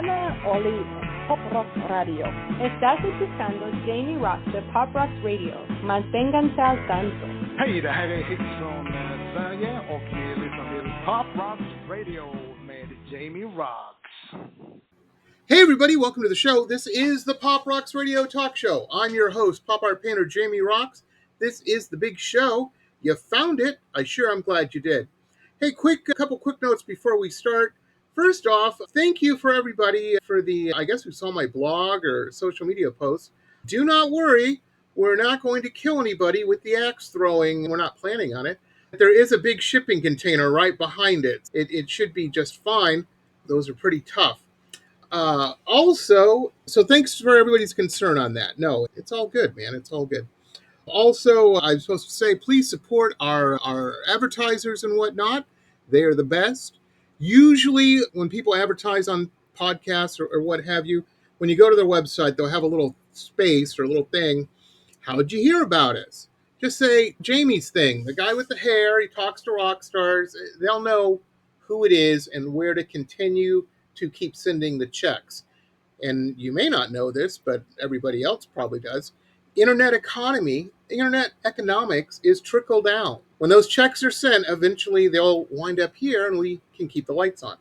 Summer Olive, Pop Rock Radio. Estás escuchando Jamie Roxx de Pop Rock Radio. Manténganse al tanto. Hej, det här är Hits från Sverige och ni lyssnar till Pop Rock Radio med Jamie Roxx. Hey everybody, welcome to the show. This is the Pop Roxx Radio Talk Show. I'm your host, pop art painter Jamie Roxx. This is the big show. You found it. I sure am glad you did. Hey, a couple quick notes before we start. First off, thank you for everybody for I guess who saw my blog or social media posts. Do not worry, we're not going to kill anybody with the axe throwing. We're not planning on it. There is a big shipping container right behind it. It should be just fine. Those are pretty tough. Also, so thanks for everybody's concern on that. No, it's all good, man. It's all good. Also, I'm supposed to say, please support our advertisers and whatnot. They are the best. Usually, when people advertise on podcasts or what have you, when you go to their website, they'll have a little space or a little thing. How did you hear about us? Just say Jamie's thing. The guy with the hair, he talks to rock stars. They'll know who it is and where to continue to keep sending the checks. And you may not know this, but everybody else probably does. Internet economics is trickle down. When those checks are sent, eventually they'll wind up here and we can keep the lights on.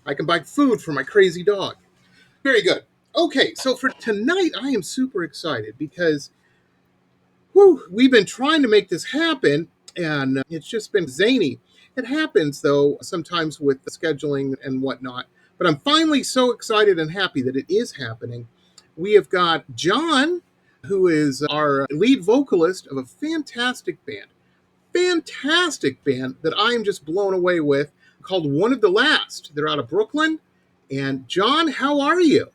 I can buy food for my crazy dog. Very good. Okay, so for tonight, I am super excited because we've been trying to make this happen and it's just been zany. It happens, though, sometimes with the scheduling and whatnot. But I'm finally so excited and happy that it is happening. We have got John, who is our lead vocalist of a fantastic band that I am just blown away with, called One of the Last. They're out of Brooklyn. And John, how are you?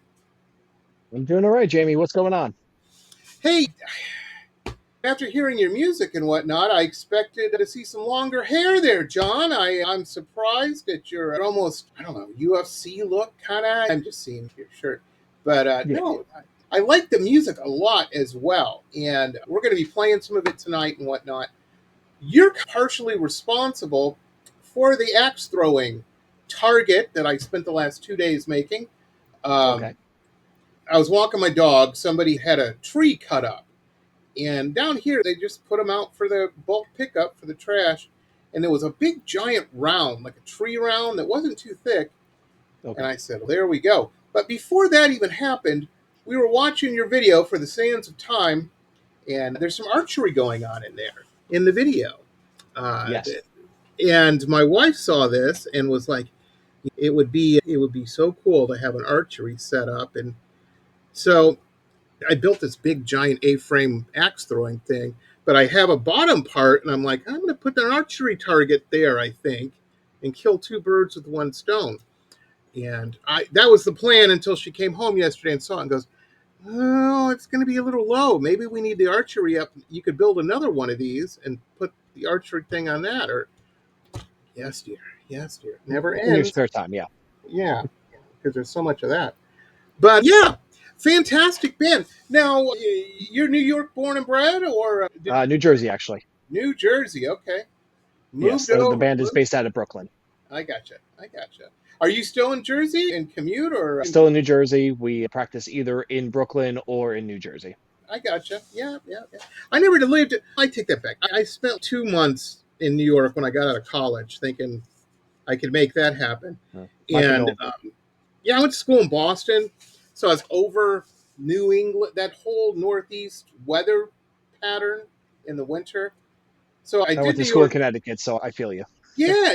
I'm doing all right, Jamie. What's going on? Hey, after hearing your music and whatnot, I expected to see some longer hair there, John. I'm surprised at your almost, UFC look, kind of. I'm just seeing your shirt. But Yeah. No, I like the music a lot as well, and we're going to be playing some of it tonight and whatnot. You're partially responsible for the axe throwing target that I spent the last 2 days making. Okay. I was walking my dog. Somebody had a tree cut up, and down here they just put them out for the bulk pickup for the trash, and there was a big giant round, like a tree round that wasn't too thick. Okay. And I said, well, there we go. But before that even happened, we were watching your video for the Sands of Time, and there's some archery going on in there, in the video. Yes. And my wife saw this and was like, it would be so cool to have an archery set up. And so I built this big giant A-frame axe throwing thing, but I have a bottom part, and I'm like, I'm going to put an archery target there, I think, and kill two birds with one stone. And that was the plan until she came home yesterday and saw it and goes, oh, it's going to be a little low. Maybe we need the archery up. You could build another one of these and put the archery thing on that. Or, yes, dear. Never ends. In your spare time, yeah. Yeah, because there's so much of that. But, yeah, fantastic band. Now, you're New York born and bred? Or New Jersey, actually. New Jersey, okay. Yes, the band is based out of Brooklyn. I gotcha. Are you still in Jersey and commute, or still in New Jersey? We practice either in Brooklyn or in New Jersey. I gotcha. Yeah. I never lived. I take that back. I spent 2 months in New York when I got out of college, thinking I could make that happen. And I went to school in Boston, so I was over New England, that whole Northeast weather pattern in the winter. So I went to school in Connecticut, so I feel you. Yeah,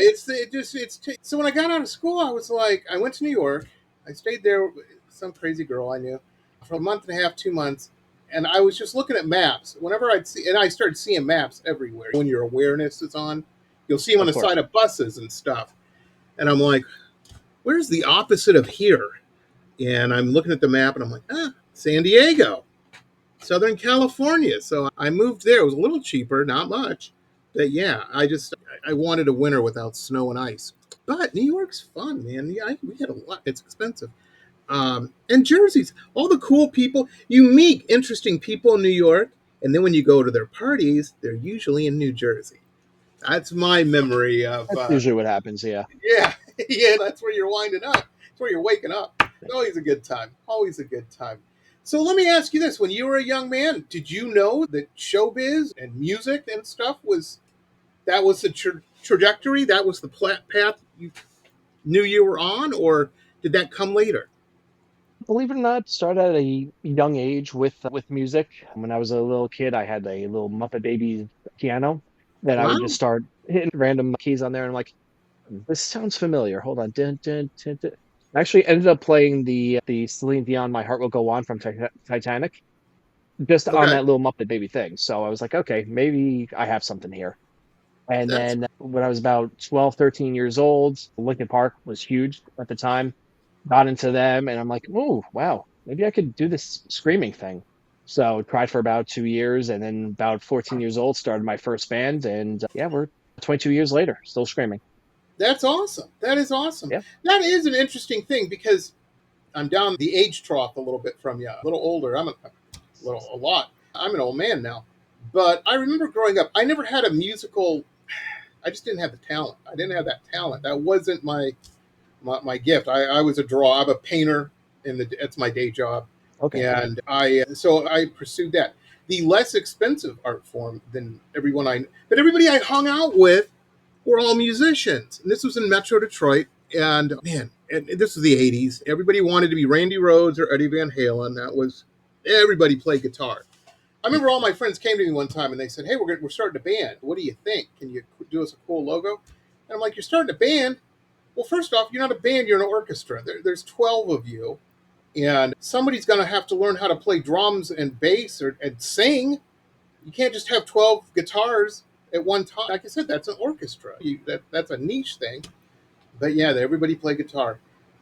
so when I got out of school, I was like, I went to New York. I stayed there with some crazy girl I knew for a month and a half, 2 months. And I was just looking at maps. Whenever I started seeing maps everywhere. When your awareness is on, you'll see them on the side of buses and stuff. And I'm like, where's the opposite of here? And I'm looking at the map and I'm like, San Diego, Southern California. So I moved there. It was a little cheaper, not much. But yeah, I wanted a winter without snow and ice. But New York's fun, man. Yeah, we had a lot. It's expensive. And Jersey's, all the cool people. You meet interesting people in New York, and then when you go to their parties, they're usually in New Jersey. That's my memory of... That's usually what happens, yeah. Yeah, that's where you're winding up. That's where you're waking up. Always a good time. Always a good time. So let me ask you this: when you were a young man, did you know that showbiz and music and stuff was the trajectory? That was the path you knew you were on, or did that come later? Believe it or not, started at a young age with music. When I was a little kid, I had a little Muppet Babies piano that I would just Wow. start hitting random keys on there, and I'm like, this sounds familiar. Hold on. Dun, dun, dun, dun. I actually ended up playing the Celine Dion "My Heart Will Go On" from Titanic just on Okay. that little Muppet Baby thing. So I was like, okay, maybe I have something here. And That's then when I was about 12, 13 years old, Linkin Park was huge at the time. Got into them, and I'm like, oh, wow, maybe I could do this screaming thing. So tried for about 2 years, and then about 14 years old, started my first band. And yeah, we're 22 years later, still screaming. that's awesome. That is awesome. Yeah. That is an interesting thing because I'm down the age trough a little bit from you, a little older. A lot. I'm an old man now, but I remember growing up. I never had a musical. I just didn't have the talent. I didn't have that talent. That wasn't my gift. I was a drawer. I'm a painter, and that's my day job. Okay. And I pursued that. The less expensive art form than but everybody I hung out with were all musicians. And this was in Metro Detroit. And man, and this was the '80s. Everybody wanted to be Randy Rhoads or Eddie Van Halen. Everybody played guitar. I remember all my friends came to me one time and they said, "Hey, we're starting a band. What do you think? Can you do us a cool logo?" And I'm like, "You're starting a band? Well, first off, you're not a band, you're an orchestra. There's 12 of you, and somebody's going to have to learn how to play drums and bass and sing. You can't just have 12 guitars at one time. Like I said, that's an orchestra. That's a niche thing. But yeah, everybody played guitar.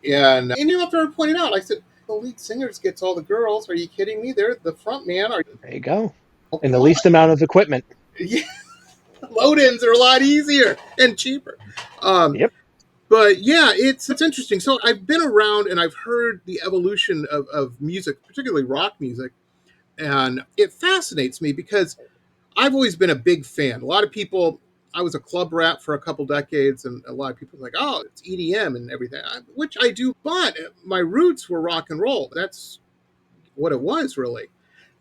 And you know, after I pointed out, I said, the lead singers gets all the girls. Are you kidding me? They're the front man. There you go. Oh, And come the on. least amount of equipment. Yeah, load-ins are a lot easier and cheaper. Um, Yep. But yeah, it's interesting. So I've been around and I've heard the evolution of music, particularly rock music, and it fascinates me because I've always been a big fan. A lot of people, I was a club rat for a couple decades, and a lot of people are like, oh, it's EDM and everything, which I do, but my roots were rock and roll. That's what it was really.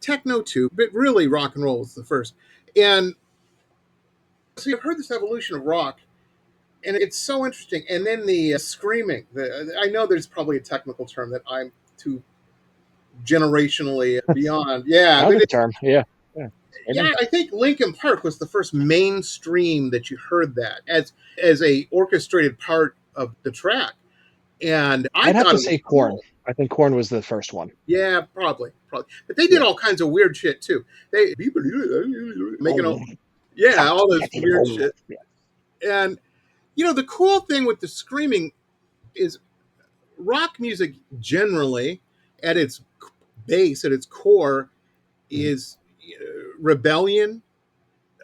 Techno too, but really rock and roll was the first. And so you've heard this evolution of rock, and it's so interesting. And then the screaming. I know there's probably a technical term that I'm too generationally beyond. Yeah, Now but the term. Yeah. Yeah. yeah, Screaming. I think Linkin Park was the first mainstream that you heard that as a orchestrated part of the track, and I I'd have thought to it was say Corn. cool. I think Corn was the first one. Yeah, probably, but they did Yeah. all kinds of weird shit too. They making Oh, all yeah, stop all this getting weird old. shit. Yeah. And the cool thing with the screaming is rock music generally, at its base, at its core, Mhm. is rebellion.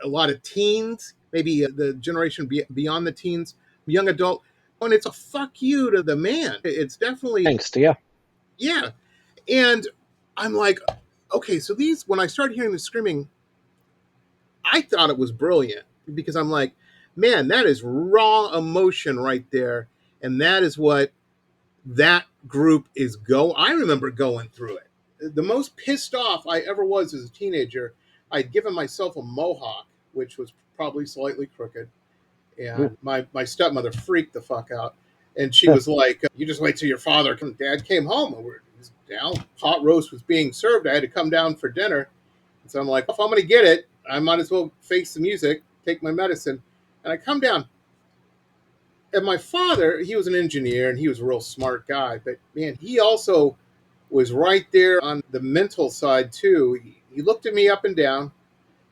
A lot of teens, maybe the generation beyond the teens, young adult, and it's a fuck you to the man. It's definitely, Thanks to yeah. yeah. And I'm like, okay, so these, when I started hearing the screaming, I thought it was brilliant because I'm like, man, that is raw emotion right there, and that is what that group is I remember going through it. The most pissed off I ever was as a teenager, I'd given myself a mohawk, which was probably slightly crooked. Ooh. And my stepmother freaked the fuck out. And she was like, you just wait till your father and dad came home. And we're down. Hot roast was being served. I had to come down for dinner. And so I'm like, if I'm going to get it, I might as well face the music, take my medicine. And I come down, and my father, he was an engineer and he was a real smart guy, but man, he also was right there on the mental side too. He looked at me up and down,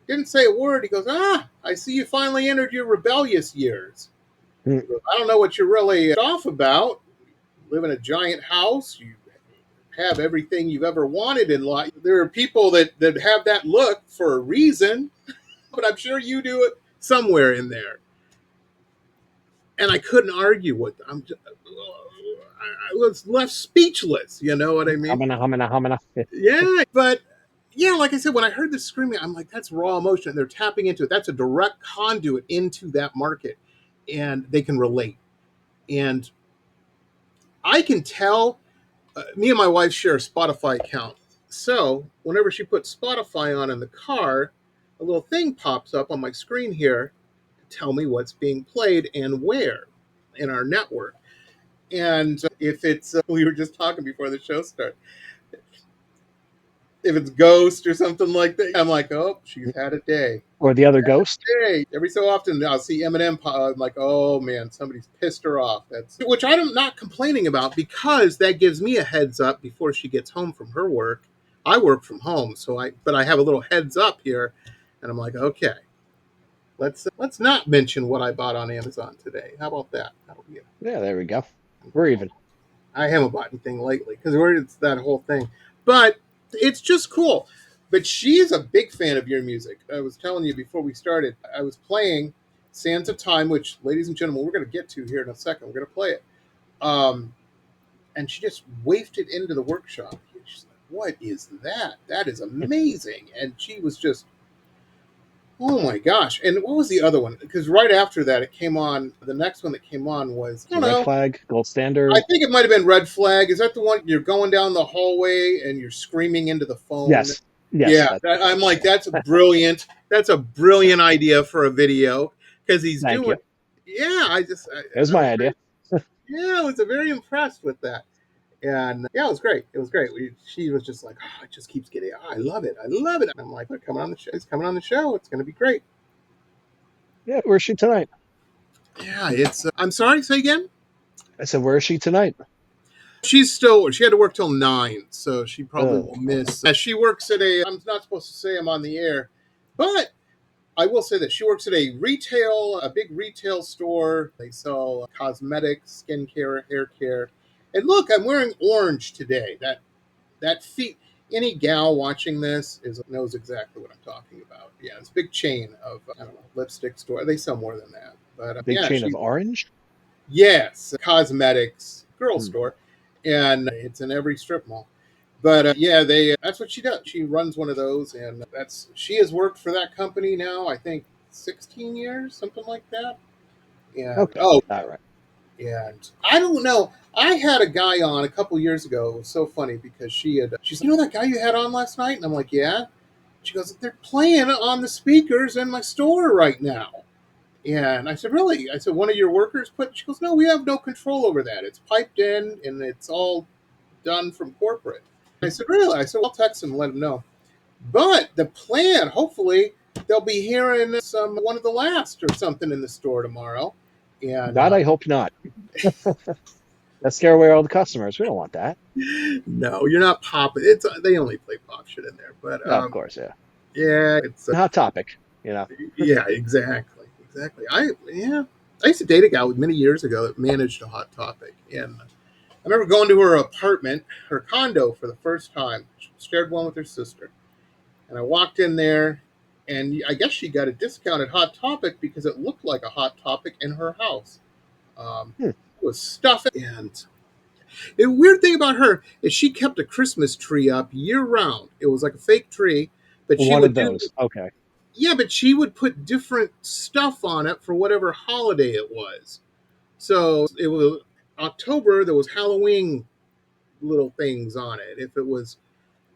didn't say a word. He goes, I see you finally entered your rebellious years. Mm. He goes, I don't know what you're really off about. You live in a giant house. You have everything you've ever wanted in life. There are people that have that look for a reason, but I'm sure you do it somewhere in there. And I couldn't argue with them. I was left speechless. You know what I mean? Humana, humana, humana. Yeah. Yeah, but yeah, like I said, when I heard the screaming, I'm like, that's raw emotion. They're tapping into it. That's a direct conduit into that market, and they can relate. And I can tell me and my wife share a Spotify account. So whenever she puts Spotify on in the car, a little thing pops up on my screen here to tell me what's being played and where in our network. And if it's, we were just talking before the show started, if it's Ghost or something like that, I'm like, oh, she's had a day. Or the other ghost. Hey, every so often I'll see Eminem. I'm like, oh man, somebody's pissed her off. That's which I'm not complaining about because that gives me a heads up before she gets home from her work. I work from home, but I have a little heads up here, and I'm like, okay, let's not mention what I bought on Amazon today. How about that? That'll be it. Yeah, there we go. We're even. I haven't bought anything lately because it's that whole thing, but it's just cool. But she's a big fan of your music. I was telling you before we started, I was playing Sands of Time, which, ladies and gentlemen, we're going to get to here in a second. We're going to play it. And she just wafted it into the workshop. She's like, what is that? That is amazing. And she was just, oh my gosh. And what was the other one? Because right after that, it came on. The next one that came on was, I don't know. Red Flag, Gold Standard. I think it might have been Red Flag. Is that the one you're going down the hallway and you're screaming into the phone? Yes. Yeah. I'm like, that's brilliant. That's a brilliant idea for a video because he's Thank doing. you. Yeah, It was my idea. Yeah, I was very impressed with that. And yeah, it was great. It was great. She was just like, oh, it just keeps getting, oh, I love it. I love it. And I'm like, coming on the show. It's coming on the show. It's going to be great. Yeah, where's she tonight? Yeah, I'm sorry, say again? I said, where is she tonight? She had to work till 9, so she probably will miss. She works at I'm not supposed to say I'm on the air, but I will say that she works at a big retail store. They sell cosmetics, skincare, hair care. And look, I'm wearing orange today. That feet. Any gal watching this knows exactly what I'm talking about. Yeah, it's a big chain of I don't know, lipstick store. They sell more than that, but Big chain of orange. Yes, cosmetics girl store, and it's in every strip mall. But that's what she does. She runs one of those, and she has worked for that company now. I think 16 years, something like that. And Okay. All right. And I don't know. I had a guy on a couple years ago. It was so funny because she's like, you know that guy you had on last night? And I'm like, yeah. She goes, they're playing on the speakers in my store right now. And I said, really? I said, one of your workers put? She goes, no, we have no control over that. It's piped in and it's all done from corporate. I said, really? I said, well, I'll text them and let them know. But the plan, hopefully, they'll be hearing one of the last or something in the store tomorrow. And that I hope not. Let's scare away all the customers. We don't want that. No, you're not popping. They only play pop shit in there, but of course, yeah. Yeah, it's a hot topic, you know. Yeah, exactly. I used to date a gal many years ago that managed a Hot Topic, and I remember going to her apartment, her condo, for the first time. She shared one with her sister, and I walked in there, and I guess she got a discount at Hot Topic because it looked like a Hot Topic in her house. It was stuff, and the weird thing about her is she kept a Christmas tree up year round. It was like a fake tree, but she would do those. Okay. Yeah, but she would put different stuff on it for whatever holiday it was. So it was October, there was Halloween little things on it. If it was,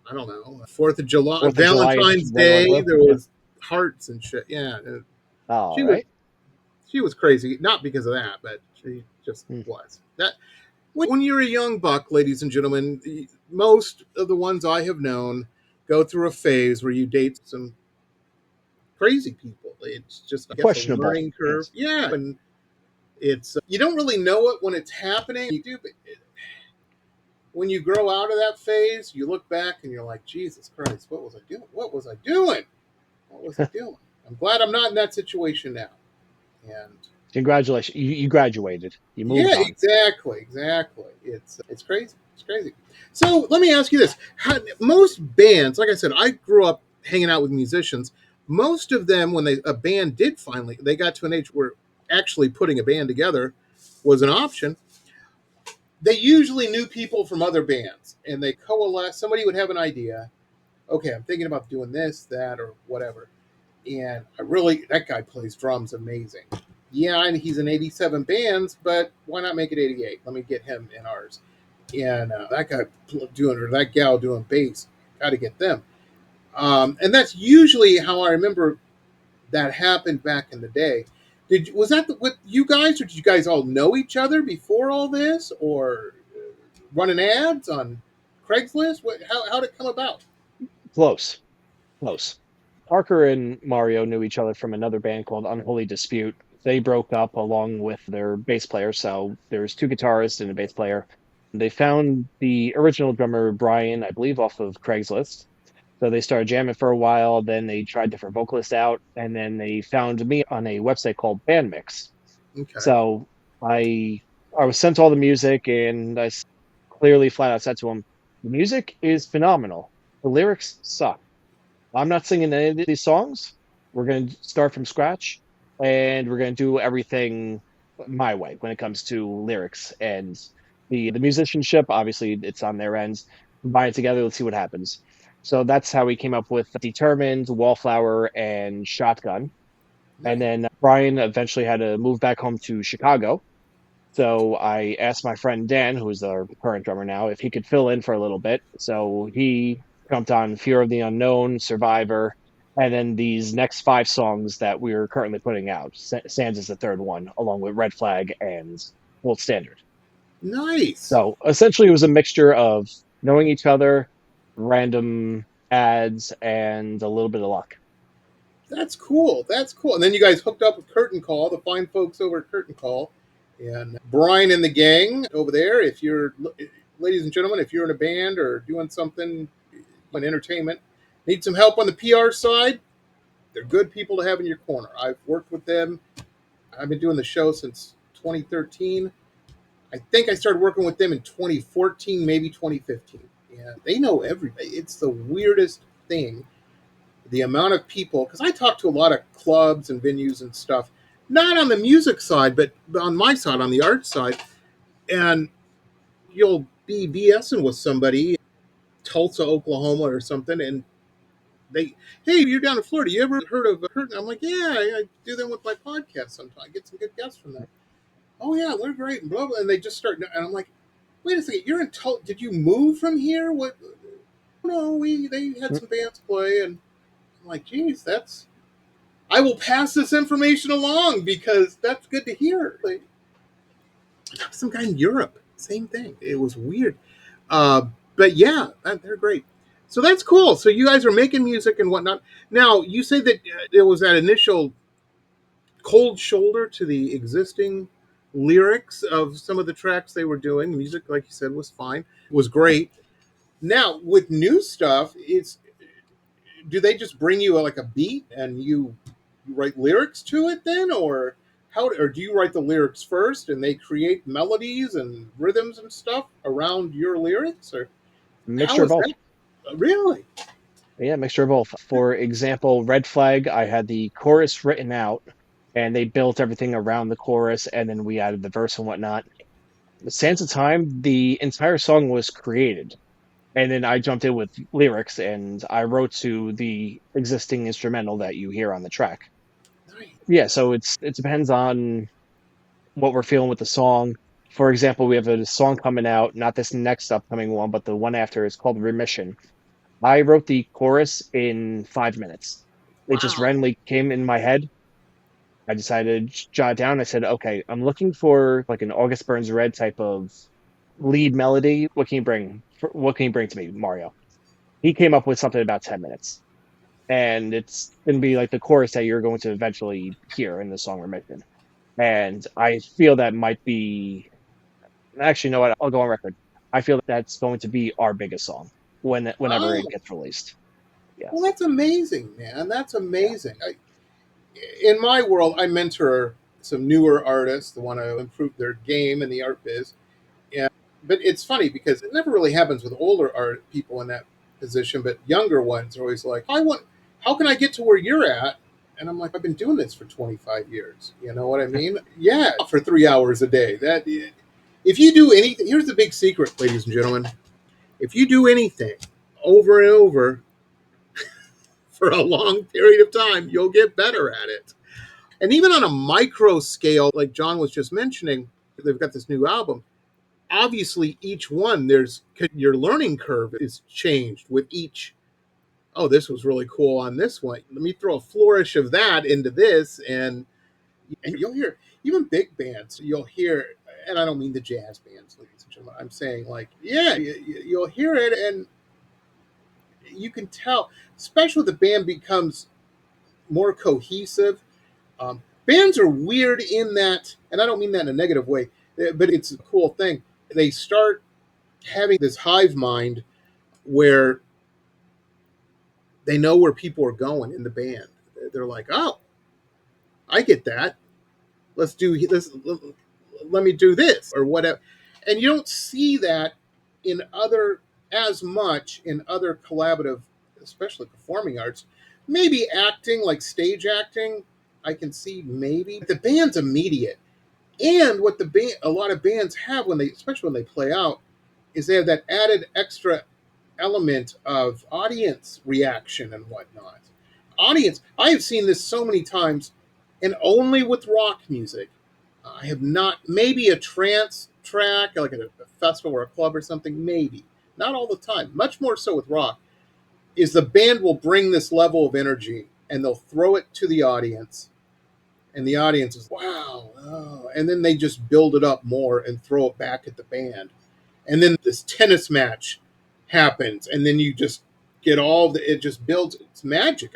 I don't know, 4th of July, Valentine's Day, there was hearts and shit. Yeah. She was crazy. Not because of that, but she just was. When you're a young buck, ladies and gentlemen, most of the ones I have known go through a phase where you date some crazy people. It's just a learning curve. Yes. Yeah, and it's you don't really know it when it's happening. You do, but when you grow out of that phase, you look back and you're like, Jesus Christ, what was I doing? What was I doing? I'm glad I'm not in that situation now. And congratulations, you graduated. You moved on. Exactly. It's crazy. It's crazy. So let me ask you this: most bands, like I said, I grew up hanging out with musicians. Most of them, when a band did finally, they got to an age where actually putting a band together was an option. They usually knew people from other bands, and they coalesce. Somebody would have an idea. Okay, I'm thinking about doing this, that, or whatever. And that guy plays drums amazing. Yeah, and he's in 87 bands, but why not make it 88? Let me get him in ours. and that guy doing or that gal doing bass. Got to get them. And that's usually how I remember that happened back in the day. Was that with you guys, or did you guys all know each other before all this, or running ads on Craigslist? How did it come about? Close, close. Parker and Mario knew each other from another band called Unholy Dispute. They broke up along with their bass player, so there's two guitarists and a bass player. They found the original drummer Brian, I believe, off of Craigslist. So they started jamming for a while. Then they tried different vocalists out, and then they found me on a website called Bandmix. Okay. So I I was sent all the music, and clearly flat out said to him, "The music is phenomenal. The lyrics suck. I'm not singing any of these songs. We're going to start from scratch, and we're going to do everything my way when it comes to lyrics and the musicianship. Obviously, it's on their ends. Combine it together. Let's see what happens." So that's how we came up with Determined, Wallflower, and Shotgun. And then Brian eventually had to move back home to Chicago. So I asked my friend Dan, who is our current drummer now, if he could fill in for a little bit. So he jumped on Fear of the Unknown, Survivor, and then these next five songs that we're currently putting out. Sands is the third one, along with Red Flag and Gold Standard. Nice. So essentially, it was a mixture of knowing each other, random ads, and a little bit of luck. That's cool. That's cool. And then you guys hooked up with Curtain Call, the fine folks over at Curtain Call, and Brian and the gang over there. If you're, ladies and gentlemen, if you're in a band or doing something in entertainment, need some help on the PR side, they're good people to have in your corner. I've worked with them. I've been doing the show since 2013. I think I started working with them in 2014, maybe 2015. Yeah, they know everybody. It's the weirdest thing. The amount of people, because I talk to a lot of clubs and venues and stuff, not on the music side, but on my side, on the art side, and you'll be BSing with somebody, Tulsa, Oklahoma, or something, and they, hey, you're down in Florida. You ever heard of Curtin? I'm like, yeah, I do them with my podcast sometimes. I get some good guests from them. Oh yeah, they're great, and blah blah. And they just start, and I'm like, wait a second, you're in Tulsa? Did you move from here? What? No, they had some bands play, and I'm like, geez, that's. I will pass this information along because that's good to hear. Like, some guy in Europe, same thing. It was weird, but yeah, they're great. So that's cool. So you guys are making music and whatnot. Now you say that there was that initial cold shoulder to the existing lyrics of some of the tracks they were doing. The music, like you said, was fine, was great. Now with new stuff, it's do they just bring you like a beat and you write lyrics to it then, or how, or do you write the lyrics first and they create melodies and rhythms and stuff around your lyrics, or Mixture how of is both. that really? Yeah, mixture of both. For example, Red Flag, I had the chorus written out and they built everything around the chorus and then we added the verse and whatnot. Sands of Time, the entire song was created. And then I jumped in with lyrics and I wrote to the existing instrumental that you hear on the track. Nice. Yeah, so it depends on what we're feeling with the song. For example, we have a song coming out, not this next upcoming one, but the one after is called Remission. I wrote the chorus in 5 minutes. It just Wow. randomly came in my head. I decided to jot it down. I said, okay, I'm looking for like an August Burns Red type of lead melody. What can you bring? What can you bring to me, Mario? He came up with something about 10 minutes. And it's going to be like the chorus that you're going to eventually hear in the song Remission. And I feel that might be, actually, you know what? I'll go on record. I feel that that's going to be our biggest song whenever Oh, it gets released. well, Yes. that's amazing, man. That's Yeah. amazing. In my world, I mentor some newer artists that want to improve their game in the art biz. And but it's funny because it never really happens with older art people in that position, but younger ones are always like, I want, how can I get to where you're at? And I'm like, I've been doing this for 25 years. You know what I mean? Yeah, for 3 hours a day. That if you do anything, here's the big secret, ladies and gentlemen. If you do anything over and over for a long period of time, you'll get better at it. And even on a micro scale, like John was just mentioning, they've got this new album. obviously each one, your learning curve is changed with each. Oh, this was really cool on this one. Let me throw a flourish of that into this, and you'll hear even big bands. You'll hear, and I don't mean the jazz bands, ladies and gentlemen. I'm saying like, yeah, you'll hear it, and you can tell, especially when the band becomes more cohesive. Bands are weird in that, and I don't mean that in a negative way, but it's a cool thing. They start having this hive mind where they know where people are going in the band. They're like, oh, I get that. Let's do this. Let me do this or whatever. And you don't see that in other as much in other collaborative, especially performing arts. Maybe acting, like stage acting, I can see maybe. The band's immediate. And what a lot of bands have when they, especially when they play out, is they have that added extra element of audience reaction and whatnot. Audience, I have seen this so many times, and only with rock music. I have not, maybe a trance track, like at a festival or a club or something, maybe. Not all the time. Much more so with rock, is the band will bring this level of energy and they'll throw it to the audience. And the audience is, wow. Oh. And then they just build it up more and throw it back at the band. And then this tennis match happens. And then you just get it just builds. It's magic.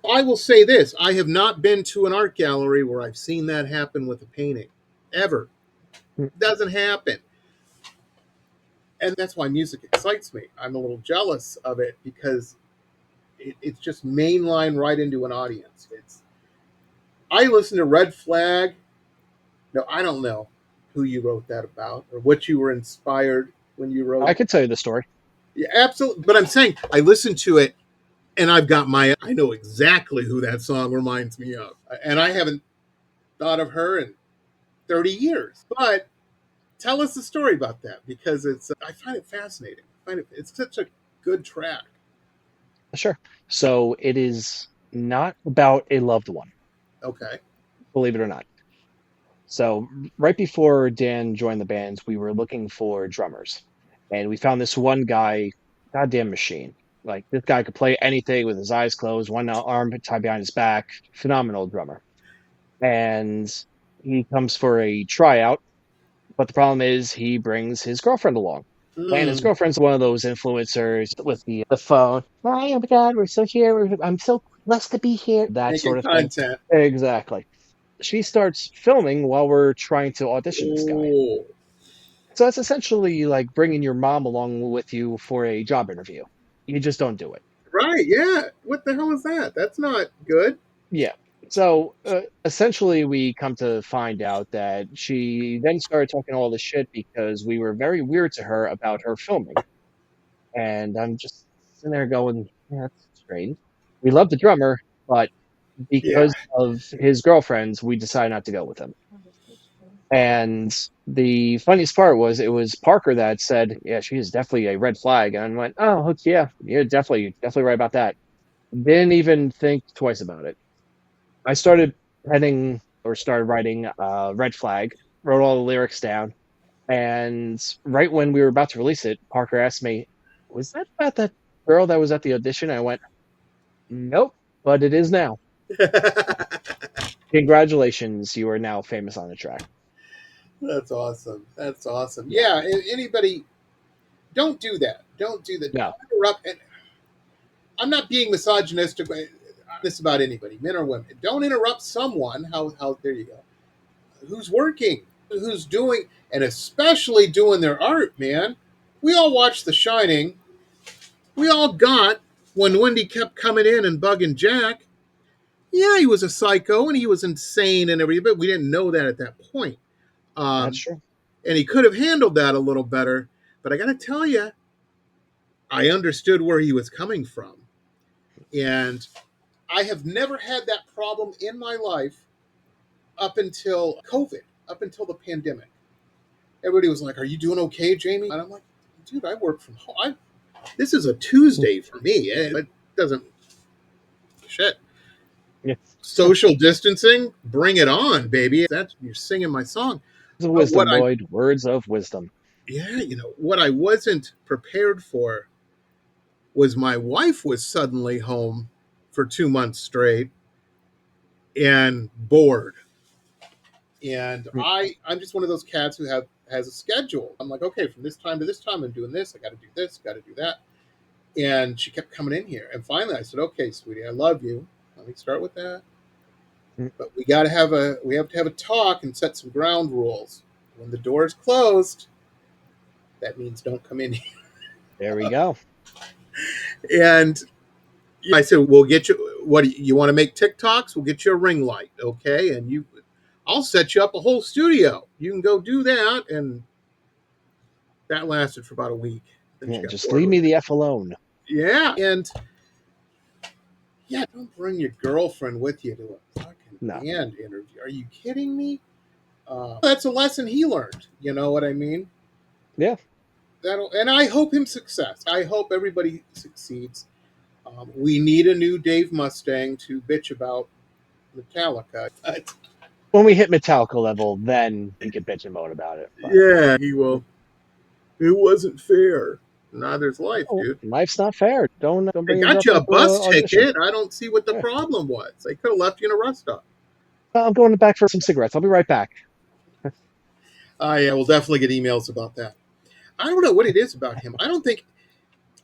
I will say this. I have not been to an art gallery where I've seen that happen with a painting. Ever. It doesn't happen. And that's why music excites me. I'm a little jealous of it because it's just mainline right into an audience. I listen to Red Flag. No, I don't know who you wrote that about or what you were inspired when you wrote. I could tell you the story. Yeah, absolutely. But I'm saying I listened to it and I know exactly who that song reminds me of. And I haven't thought of her in 30 years. But tell us the story about that because I find it fascinating. It's such a good track. Sure. So it is not about a loved one. Okay. Believe it or not. So right before Dan joined the band, we were looking for drummers. And we found this one guy, goddamn machine. Like this guy could play anything with his eyes closed, one arm tied behind his back. Phenomenal drummer. And he comes for a tryout. But the problem is he brings his girlfriend along. And his girlfriend's one of those influencers with the phone. Oh my God, we're so here. I'm so blessed to be here. That Making sort of content. thing. Exactly. She starts filming while we're trying to audition this guy. Ooh. So it's essentially like bringing your mom along with you for a job interview. You just don't do it. Right, yeah. What the hell is that? That's not good. Yeah. So essentially, we come to find out that she then started talking all this shit because we were very weird to her about her filming. And I'm just sitting there going, yeah, that's strange. We love the drummer, but because of his girlfriends, we decided not to go with him. And the funniest part was it was Parker that said, yeah, she is definitely a red flag. And I went, oh, yeah, you're definitely right about that. Didn't even think twice about it. I started writing Red Flag, wrote all the lyrics down. And right when we were about to release it, Parker asked me, was that about that girl that was at the audition? I went, nope, but it is now. Congratulations, you are now famous on the track. That's awesome. That's awesome. Yeah, anybody, don't do that. Don't do that. No. Don't interrupt. And I'm not being misogynistic. This about anybody, men or women. Don't interrupt someone. How there you go. Who's working? Who's doing, and especially doing their art, man. We all watched The Shining. We all got when Wendy kept coming in and bugging Jack. Yeah, he was a psycho and he was insane and everything, but we didn't know that at that point. That's true. And he could have handled that a little better. But I got to tell you, I understood where he was coming from. And I have never had that problem in my life up until COVID, up until the pandemic. Everybody was like, are you doing okay, Jamie? And I'm like, dude, I work from home. This is a Tuesday for me. It doesn't... Shit. Yeah. Social distancing, bring it on, baby. You're singing my song. Words of But wisdom, Lloyd. Words of wisdom. yeah, what I wasn't prepared for was my wife was suddenly home for 2 months straight and bored. And Mm. I'm just one of those cats who has a schedule. I'm like, okay, from this time to this time, I'm doing this. I got to do this. Got to do that. And she kept coming in here. And finally, I said, okay, sweetie, I love you. Let me start with that. Mm. But we have to have a talk and set some ground rules. When the door is closed, that means don't come in here. There we go. And I said, we'll get you. What do you want to make TikToks? We'll get you a ring light, okay? And I'll set you up a whole studio. You can go do that. And that lasted for about a week. Then she Yeah, got just bored leave with me it. the F alone. Yeah, and yeah, don't bring your girlfriend with you to a fucking No. band interview. Are you kidding me? That's a lesson he learned. You know what I mean? Yeah. And I hope him success. I hope everybody succeeds. We need a new Dave Mustang to bitch about Metallica. When we hit Metallica level, then we can bitch and moan about it. But Yeah, he will. It wasn't fair. Neither's life, oh, dude. life's not fair. Don't They bring got yourself you a into bus an audition. ticket. I don't see what the Yeah. problem was. They could have left you in a rest stop. I'm going back for some cigarettes. I'll be right back. Yeah, we'll definitely get emails about that. I don't know what it is about him. I don't think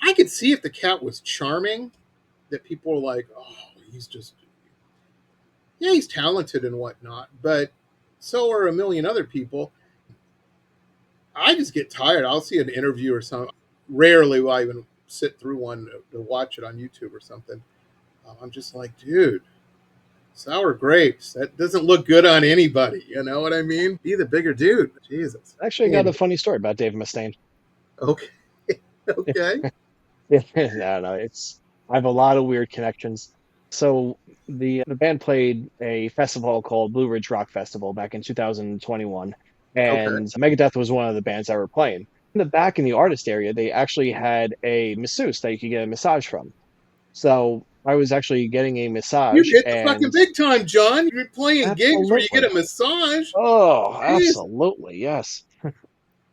I could see if the cat was charming, that people are like, oh, he's just, yeah, he's talented and whatnot, but so are a million other people. I just get tired. I'll see an interview or something. Rarely will I even sit through one to watch it on YouTube or something. I'm just like, dude, sour grapes. That doesn't look good on anybody. You know what I mean? Be the bigger dude. Jesus. Actually, I got a funny story about Dave Mustaine. Okay. Okay. No, I have a lot of weird connections. So the band played a festival called Blue Ridge Rock Festival back in 2021, Okay. and Megadeth was one of the bands that were playing. In the back in the artist area, they actually had a masseuse that you could get a massage from. So I was actually getting a You massage, hit the fucking and big time, John. You're playing gigs where you get absolutely, a massage. oh, Jeez. absolutely, yes.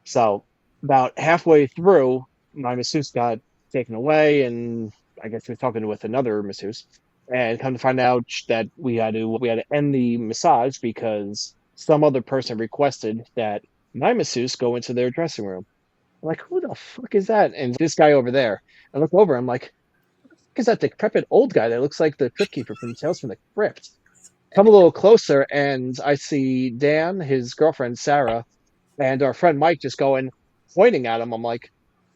So about halfway through, my masseuse got taken away, and I guess we were talking with another masseuse, and come to find out that we had to end the massage because some other person requested that my masseuse go into their dressing room. I'm like, who the fuck is that? And this guy over there. I look over, I'm like, who the fuck is that decrepit old guy that looks like the crypt keeper from Tales from the Crypt? Come a little closer, and I see Dan, his girlfriend Sarah, and our friend Mike just going, pointing at him. I'm like,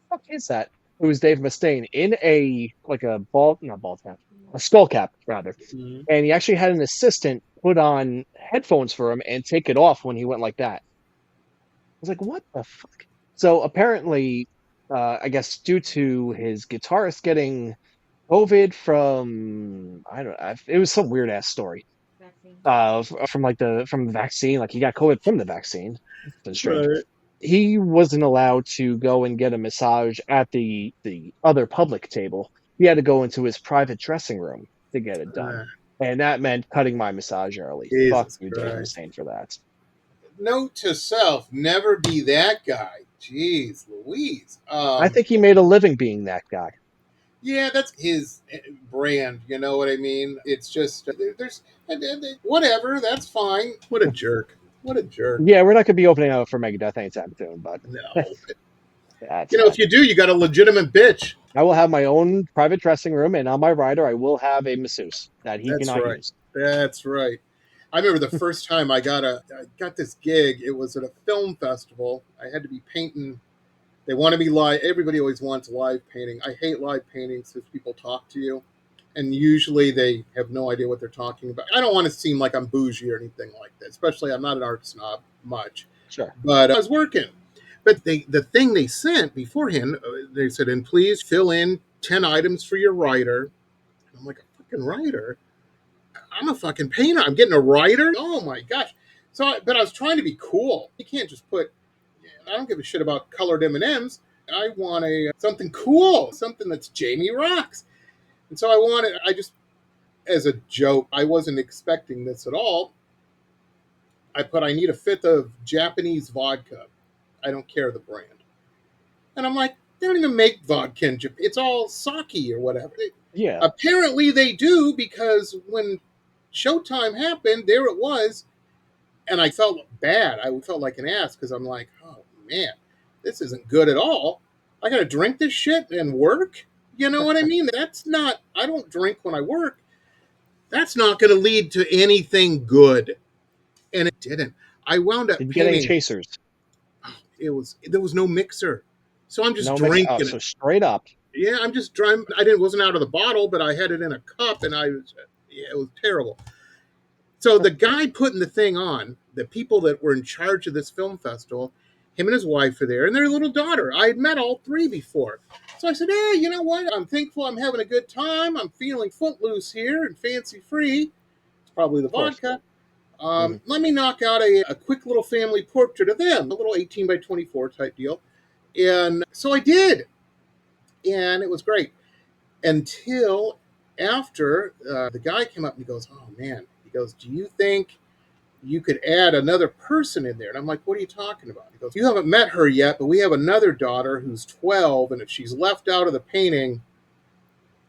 what is that? It was Dave Mustaine in a not bald cap, a skull cap rather. Mhm. And he actually had an assistant put on headphones for him and take it off when he went like that. I was like, what the fuck? So apparently, I guess due to his guitarist getting COVID from, I don't know, it was some weird ass story. From the vaccine, like he got COVID from the vaccine. It's strange. Right. He wasn't allowed to go and get a massage at the other public table. He had to go into his private dressing room to get it done, and that meant cutting my massage early. Fuck Jesus you, Dave Christ. Mustaine, for that. Note to self: never be that guy. Jeez, Louise. I think he made a living being that guy. Yeah, that's his brand. You know what I mean? It's just there's whatever. That's fine. What a jerk. What a jerk. Yeah, we're not gonna be opening up for Megadeth anytime soon, but No. that's If fine. you do, you got a legitimate bitch. I will have my own private dressing room, and on my rider, I will have a masseuse that he That's cannot right. use. That's right. I remember the first time I got this gig. It was at a film festival. I had to be painting. They wanted me live. Everybody always wants live painting. I hate live paintings because people talk to you, and usually they have no idea what they're talking about. I don't want to seem like I'm bougie or anything like that. Especially, I'm not an art snob much, Sure. but I was working. But the thing they sent beforehand, they said, and please fill in 10 items for your writer. I'm like, a fucking writer? I'm a fucking painter. I'm getting a writer? Oh my gosh. But I was trying to be cool. You can't just put, I don't give a shit about colored M&Ms. I want something cool, something that's Jamie Rocks. And so I just, as a joke, I wasn't expecting this at all. I put, I need a fifth of Japanese vodka. I don't care the brand. And I'm like, they don't even make vodka in Japan. It's all sake or whatever. Yeah. Apparently they do, because when Showtime happened, there it was. And I felt bad. I felt like an ass because I'm like, oh man, this isn't good at all. I got to drink this shit and work. You know what I mean? That's not, I don't drink when I work. That's not going to lead to anything good. And it didn't. I wound up Did you get any painting. chasers? There was no mixer. So I'm just No drinking mix. Oh, it. so straight up. Yeah, I'm just trying. Wasn't out of the bottle, but I had it in a cup, and it was terrible. So the guy putting the thing on, the people that were in charge of this film festival, him and his wife are there, and their little daughter. I had met all three before. So I said, hey, you know what? I'm thankful I'm having a good time. I'm feeling footloose here and fancy free. It's probably the vodka. Let me knock out a quick little family portrait of them, a little 18 by 24 type deal. And so I did. And it was great. Until after the guy came up and he goes, oh, man. He goes, do you think you could add another person in there? And I'm like, what are you talking about? He goes, you haven't met her yet, but we have another daughter who's 12. And if she's left out of the painting,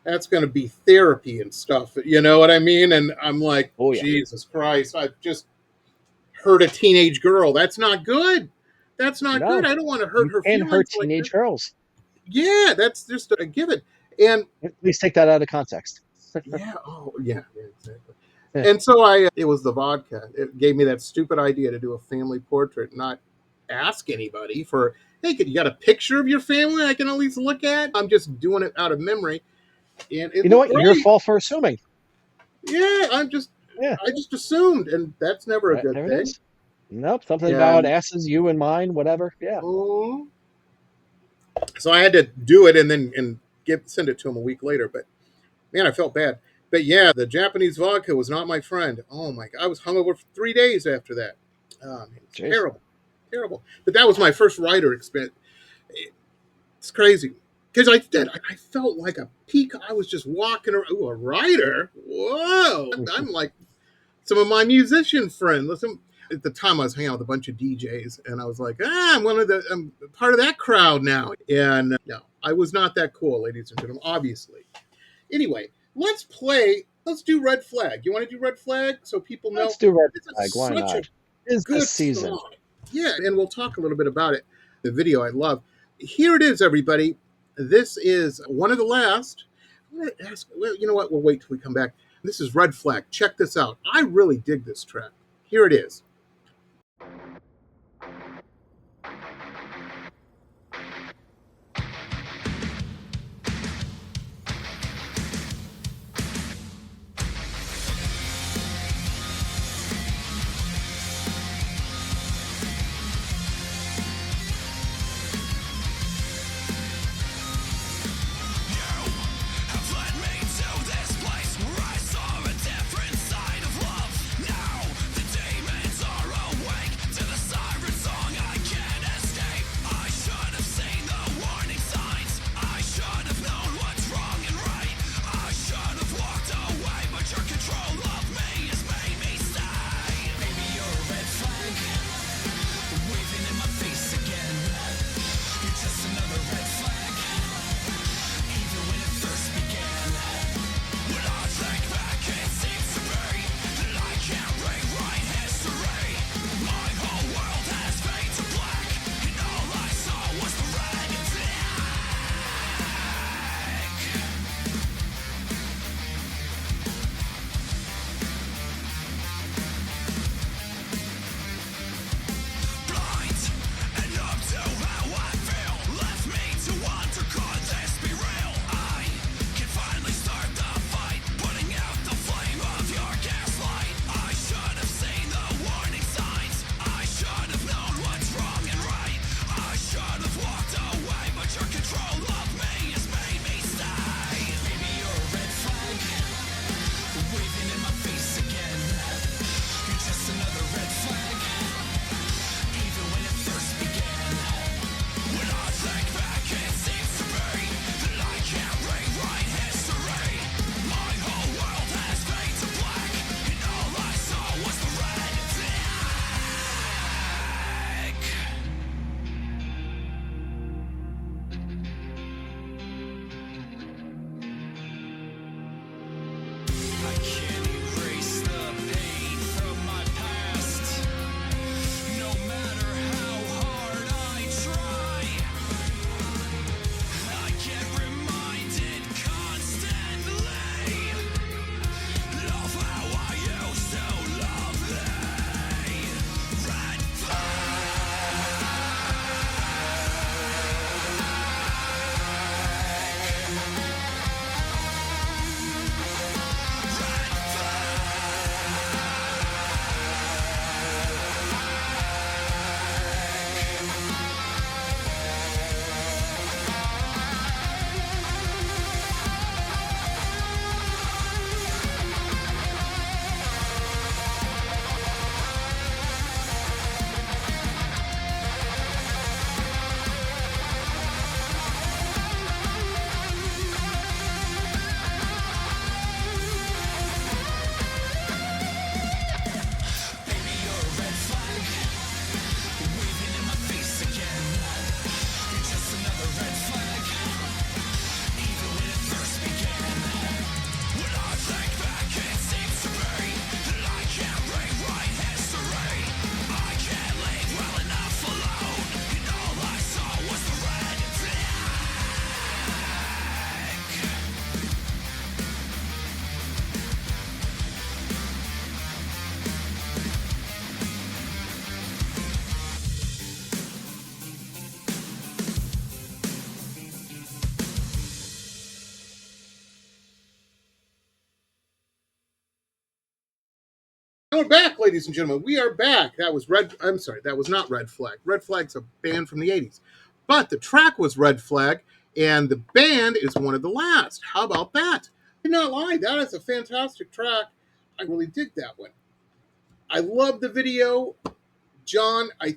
that's going to be therapy and stuff. You know what I mean? And I'm like, oh, yeah. Jesus Christ, I've just hurt a teenage girl. That's not good. That's not good. I don't want to hurt her feelings. And hurt teenage girls. Yeah, that's just a given. And at least take that out of context. Yeah. Oh, yeah, exactly. And so it was the vodka. It gave me that stupid idea to do a family portrait, not ask anybody for, hey, you got a picture of your family I can at least look at? I'm just doing it out of memory. And you know what? Great. Your fault for assuming. Yeah, I just assumed, and that's never a good thing. Nope, something about asses, you and mine, whatever. Yeah. So I had to do it and then send it to him a week later. But man, I felt bad. But yeah, the Japanese vodka was not my friend. Oh my God, I was hungover for 3 days after that. It's terrible. But that was my first writer experience. It's crazy because I felt like a peacock. I was just walking around. Ooh, a writer? Whoa! I'm like some of my musician friends. Listen. At the time, I was hanging out with a bunch of DJs, and I was like, I'm part of that crowd now. And no, I was not that cool, ladies and gentlemen, obviously. Anyway, let's do Red Flag. You want to do Red Flag so people know? Let's do Red Flag. Why not? It's good season. Song. Yeah, and we'll talk a little bit about it. The video I love. Here it is, everybody. This is one of the last. I'm going to ask, well, you know what? We'll wait till we come back. This is Red Flag. Check this out. I really dig this track. Here it is. This place where I saw a different side of love. Now the demons we're back, ladies and gentlemen. We are back. That was I'm sorry, that was not Red Flag. Red Flag's a band from the 80s. But the track was Red Flag, and the band is One of the Last. How about that? I did not lie. That is a fantastic track. I really dig that one. I love the video. John, I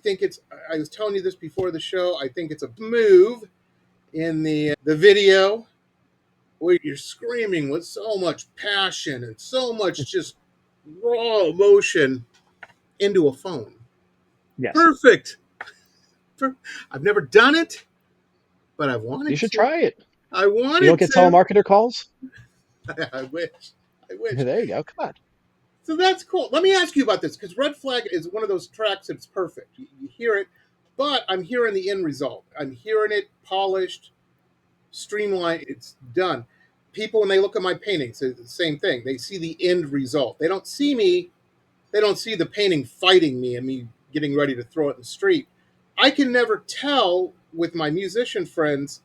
was telling you this before the show, I think it's a move in the video where you're screaming with so much passion and so much just raw emotion into a phone. Yes. Perfect. I've never done it, but I've wanted to. You should try it. I wanted to. You don't get telemarketer calls? I wish. There you go. Come on. So that's cool. Let me ask you about this, because Red Flag is one of those tracks that's perfect. You hear it, but I'm hearing the end result. I'm hearing it polished, streamlined. It's done. People, when they look at my paintings, it's the same thing. They see the end result. They don't see me. They don't see the painting fighting me and me getting ready to throw it in the street. I can never tell with my musician friends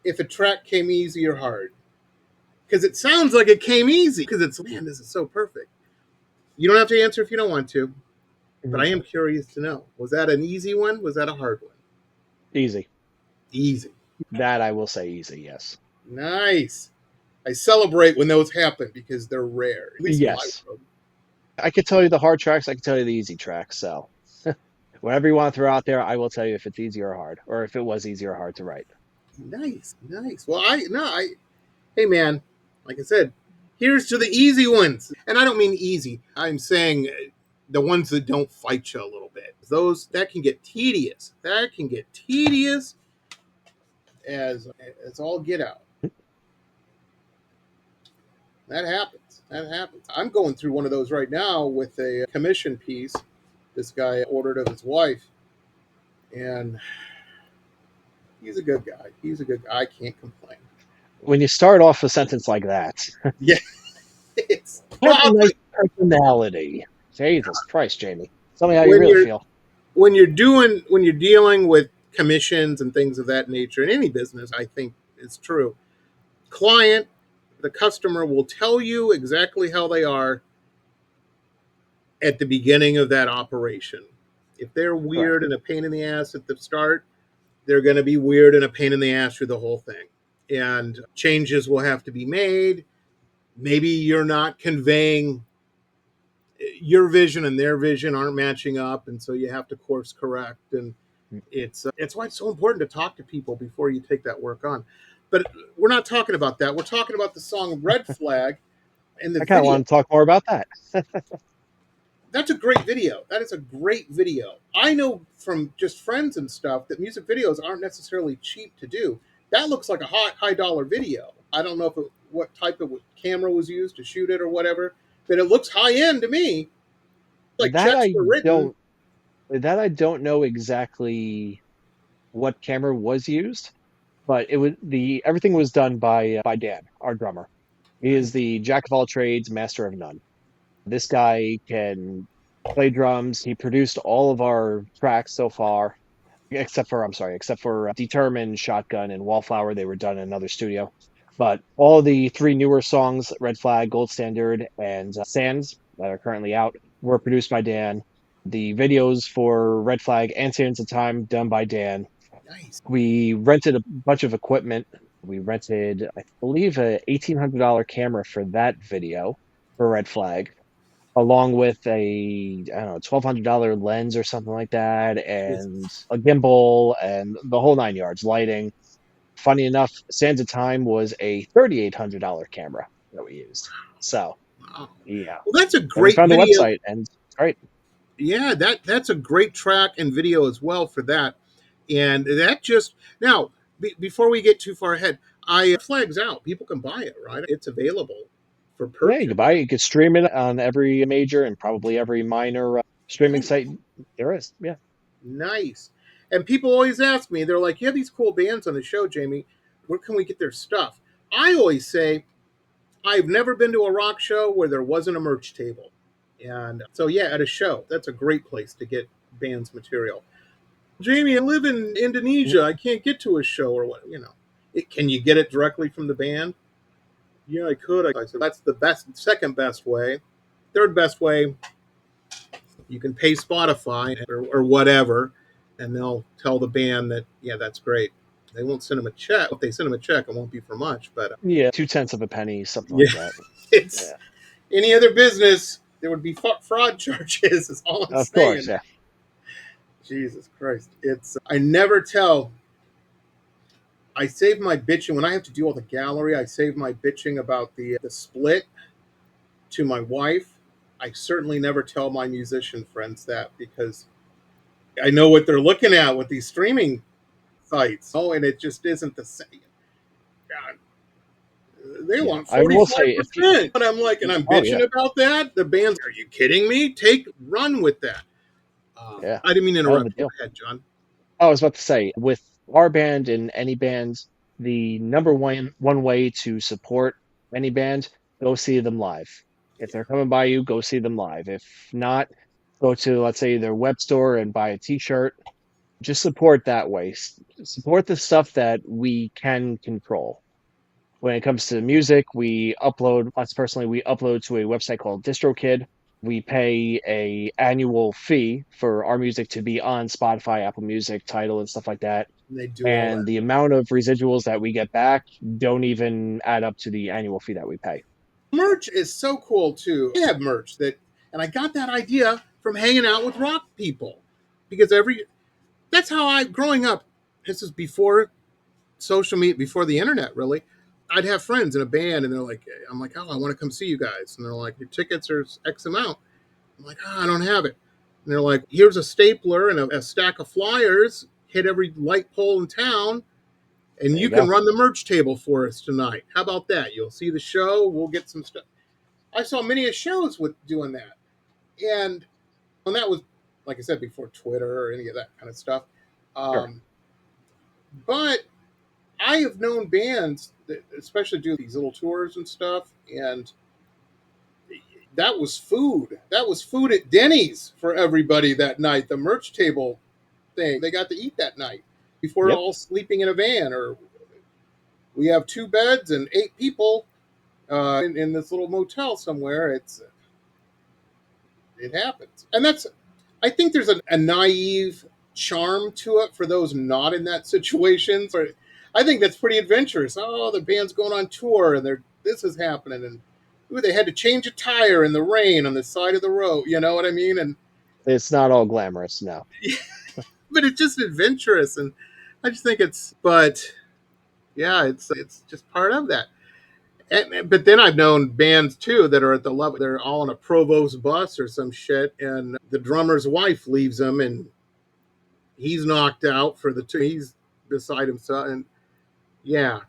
if a track came easy or hard, because it sounds like it came easy, because man, this is so perfect. You don't have to answer if you don't want to, but I am curious to know. Was that an easy one? Was that a hard one? Easy. Easy. That I will say easy, yes. Nice. I celebrate when those happen because they're rare. At least yes. I could tell you the hard tracks. I could tell you the easy tracks. So whatever you want to throw out there, I will tell you if it's easy or hard, or if it was easy or hard to write. Nice. Well, hey man, like I said, here's to the easy ones. And I don't mean easy. I'm saying the ones that don't fight you a little bit. That can get tedious. As all get out. That happens. I'm going through one of those right now with a commission piece this guy ordered of his wife. And he's a good guy. I can't complain. When you start off a sentence like that. Yeah. It's a nice personality. Jesus Christ, Jamie. Tell me how you really feel. When you're dealing with commissions and things of that nature in any business, I think it's true. The customer will tell you exactly how they are at the beginning of that operation. If they're weird and a pain in the ass at the start, they're going to be weird and a pain in the ass through the whole thing. And changes will have to be made. Maybe you're not conveying, your vision and their vision aren't matching up, and so you have to course correct. And it's why it's so important to talk to people before you take that work on. But we're not talking about that. We're talking about the song Red Flag. And I kind of want to talk more about that. That's a great video. That is a great video. I know from just friends and stuff that music videos aren't necessarily cheap to do. That looks like a high dollar video. I don't know what type of camera was used to shoot it or whatever, but it looks high end to me. Like checks were written. That I don't know exactly what camera was used, but everything was done by Dan, our drummer. He is the jack of all trades, master of none. This guy can play drums. He produced all of our tracks so far, except for Determined, Shotgun, and Wallflower. They were done in another studio. But all the 3 newer songs, Red Flag, Gold Standard, and Sands, that are currently out, were produced by Dan. The videos for Red Flag and Sands of Time done by Dan. Nice. We rented a bunch of equipment. We rented, I believe, a $1,800 camera for that video for Red Flag, along with a $1,200 lens or something like that, and a gimbal, and the whole 9 yards, lighting. Funny enough, Sands of Time was a $3,800 camera that we used. So, yeah. Well, that's a great video. We found the website, and it's great. Yeah, that's a great track and video as well for that. And that now, before we get too far ahead, Flags out. People can buy it, right? It's available for purchase. Yeah, you can buy it. You can stream it on every major and probably every minor streaming site there is. Yeah. Nice. And people always ask me, they're like, you have these cool bands on the show, Jamie. Where can we get their stuff? I always say, I've never been to a rock show where there wasn't a merch table. And so, yeah, at a show, that's a great place to get bands material. Jamie, I live in Indonesia. I can't get to a show or what, can you get it directly from the band? Yeah, I could. I said, that's the second best way. Third best way, You can pay Spotify or whatever, and they'll tell the band that, yeah, that's great. They won't send them a check. If they send them a check, it won't be for much. But Yeah, 2/10 of a penny, something yeah, like that. it's Yeah, any other business, there would be fraud charges. Is all I'm of course. saying. Yeah, Jesus Christ! It's I never tell. I save my bitching when I have to do all the gallery. I save my bitching about the split to my wife. I certainly never tell my musician friends that because I know what they're looking at with these streaming sites. Oh, and it just isn't the same. God, they yeah. want I will say if you, 45%. But I'm like, and I'm oh yeah, bitching about that. The band's, are you kidding me? Run with that. yeah, I didn't mean to hell of a interrupt you. deal. Go ahead, John. I was about to say, with our band and any band, the number one way to support any band, go see them live. If they're coming by you, go see them live. If not, go to, let's say, their web store and buy a T-shirt. Just support that way. Support the stuff that we can control. When it comes to music, us personally, we upload to a website called DistroKid. We pay a annual fee for our music to be on Spotify, Apple Music, Tidal, and stuff like that. And they do all And that. the amount of residuals that we get back don't even add up to the annual fee that we pay. Merch is so cool too. I have merch and I got that idea from hanging out with rock people because that's how growing up. This is before social media, before the internet, really. I'd have friends in a band, and they're like, I'm like, oh, I want to come see you guys, and they're like, your tickets are X amount. I'm like, oh, I don't have it. And they're like, here's a stapler and a stack of flyers. Hit every light pole in town, and There you you can go. run the merch table for us tonight. How about that? You'll see the show. We'll get some stuff. I saw many shows with doing that, and that was, like I said, before Twitter or any of that kind of stuff. Sure. But I have known bands that especially do these little tours and stuff, and that was food. That was food at Denny's for everybody that night. The merch table thing they got to eat that night before Yep. all sleeping in a van. Or we have 2 beds and 8 people in this little motel somewhere. It happens, and I think there's a naive charm to it for those not in that situation. But I think that's pretty adventurous. Oh, the band's going on tour, and this is happening, and ooh, they had to change a tire in the rain on the side of the road. You know what I mean? And It's not all glamorous now. but it's just adventurous, and I just think but yeah, it's just part of that. But then I've known bands too that are at the level they're all on a Provost bus or some shit, and the drummer's wife leaves them, and he's knocked out for the two. He's beside himself, and yeah,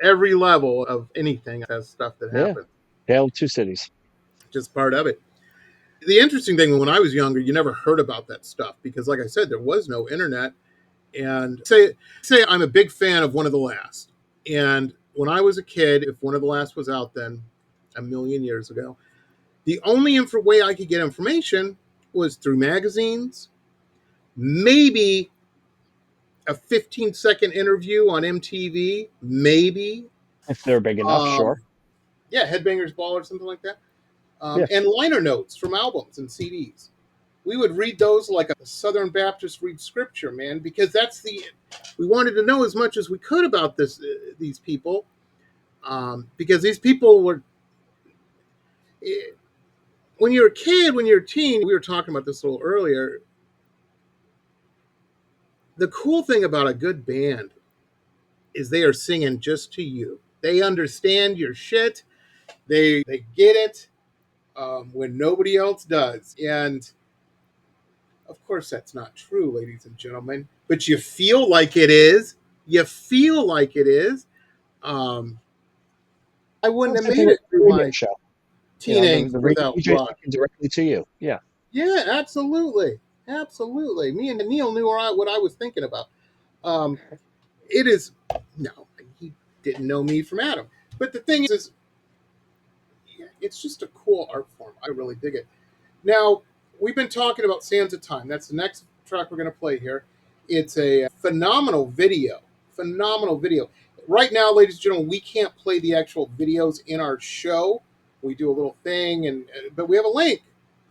every level of anything has stuff that Yeah. happens. Tale of Two Cities. Just part of it. The interesting thing when I was younger, you never heard about that stuff because, like I said, there was no internet. And say I'm a big fan of One of the Last, and when I was a kid, if One of the Last was out then, a million years ago, the only way I could get information was through magazines, maybe a 15-second interview on MTV, maybe. If they're big enough, sure. Yeah, Headbangers Ball or something like that. Yeah. And liner notes from albums and CDs. We would read those like a Southern Baptist read scripture, man, because we wanted to know as much as we could about these people, because these people were. When you're a kid, when you're a teen, we were talking about this a little earlier. The cool thing about a good band is they are singing just to you. They understand your shit. They get it when nobody else does. And of course, that's not true, ladies and gentlemen. But you feel like it is. You feel like it is. I wouldn't have It's like made a it through radio my show. teen angst The radio without DJ rock. talking directly to you. Yeah. Yeah, absolutely, absolutely. Me and Neil knew what I was thinking about. Um, it is no, he didn't know me from Adam. But the thing is yeah, it's just a cool art form. I really dig it. Now we've been talking about Sands of Time. That's the next track we're going to play here. It's a phenomenal video. Phenomenal video. Right now, ladies and gentlemen, we can't play the actual videos in our show. We do a little thing, but we have a link,